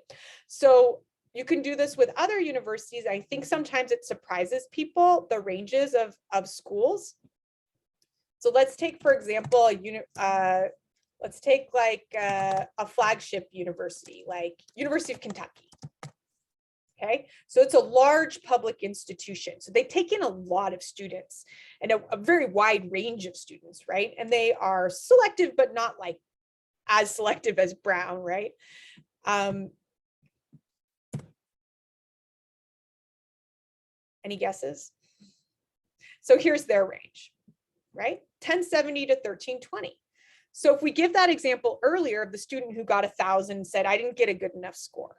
So you can do this with other universities. I think sometimes it surprises people, the ranges of schools. So let's take, for example, let's take like a flagship university, like University of Kentucky. Okay, so it's a large public institution. So they take in a lot of students and a very wide range of students, right? And they are selective, but not like as selective as Brown, right? Any guesses? So here's their range, right? 1070 to 1320. So if we give that example earlier of the student who got 1,000 and said, I didn't get a good enough score.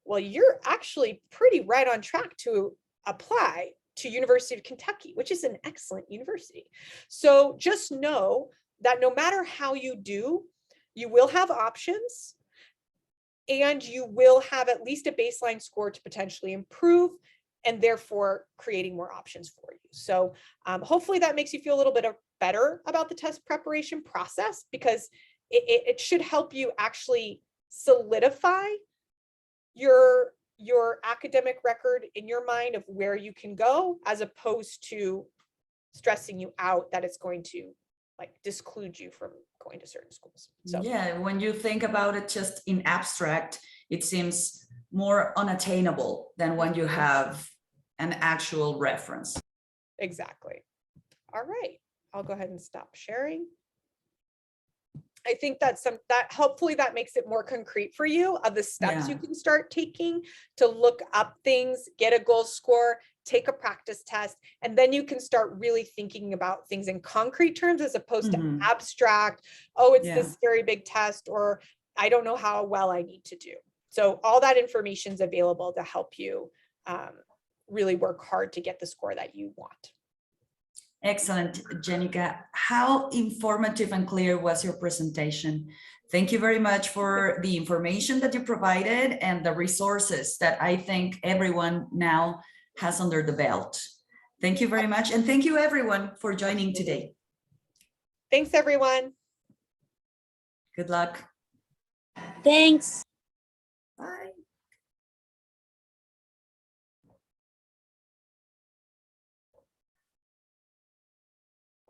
Well, you're actually pretty right on track to apply to University of Kentucky, which is an excellent university. So just know that no matter how you do, you will have options and you will have at least a baseline score to potentially improve and therefore creating more options for you. So hopefully that makes you feel a little bit better about the test preparation process because it should help you actually solidify your academic record in your mind of where you can go, as opposed to stressing you out that it's going to like disclude you from going to certain schools. So yeah, when you think about it just in abstract, it seems more unattainable than when you have an actual reference. Exactly. All right, I'll go ahead and stop sharing. I think that hopefully that makes it more concrete for you of the steps you can start taking to look up things, get a goal score, take a practice test, and then you can start really thinking about things in concrete terms as opposed to abstract. Oh, it's this very big test, or I don't know how well I need to do. So all that information is available to help you really work hard to get the score that you want. Excellent, Jenika. How informative and clear was your presentation? Thank you very much for the information that you provided and the resources that I think everyone now has under the belt. Thank you very much. And thank you everyone for joining today. Thanks, everyone. Good luck. Thanks.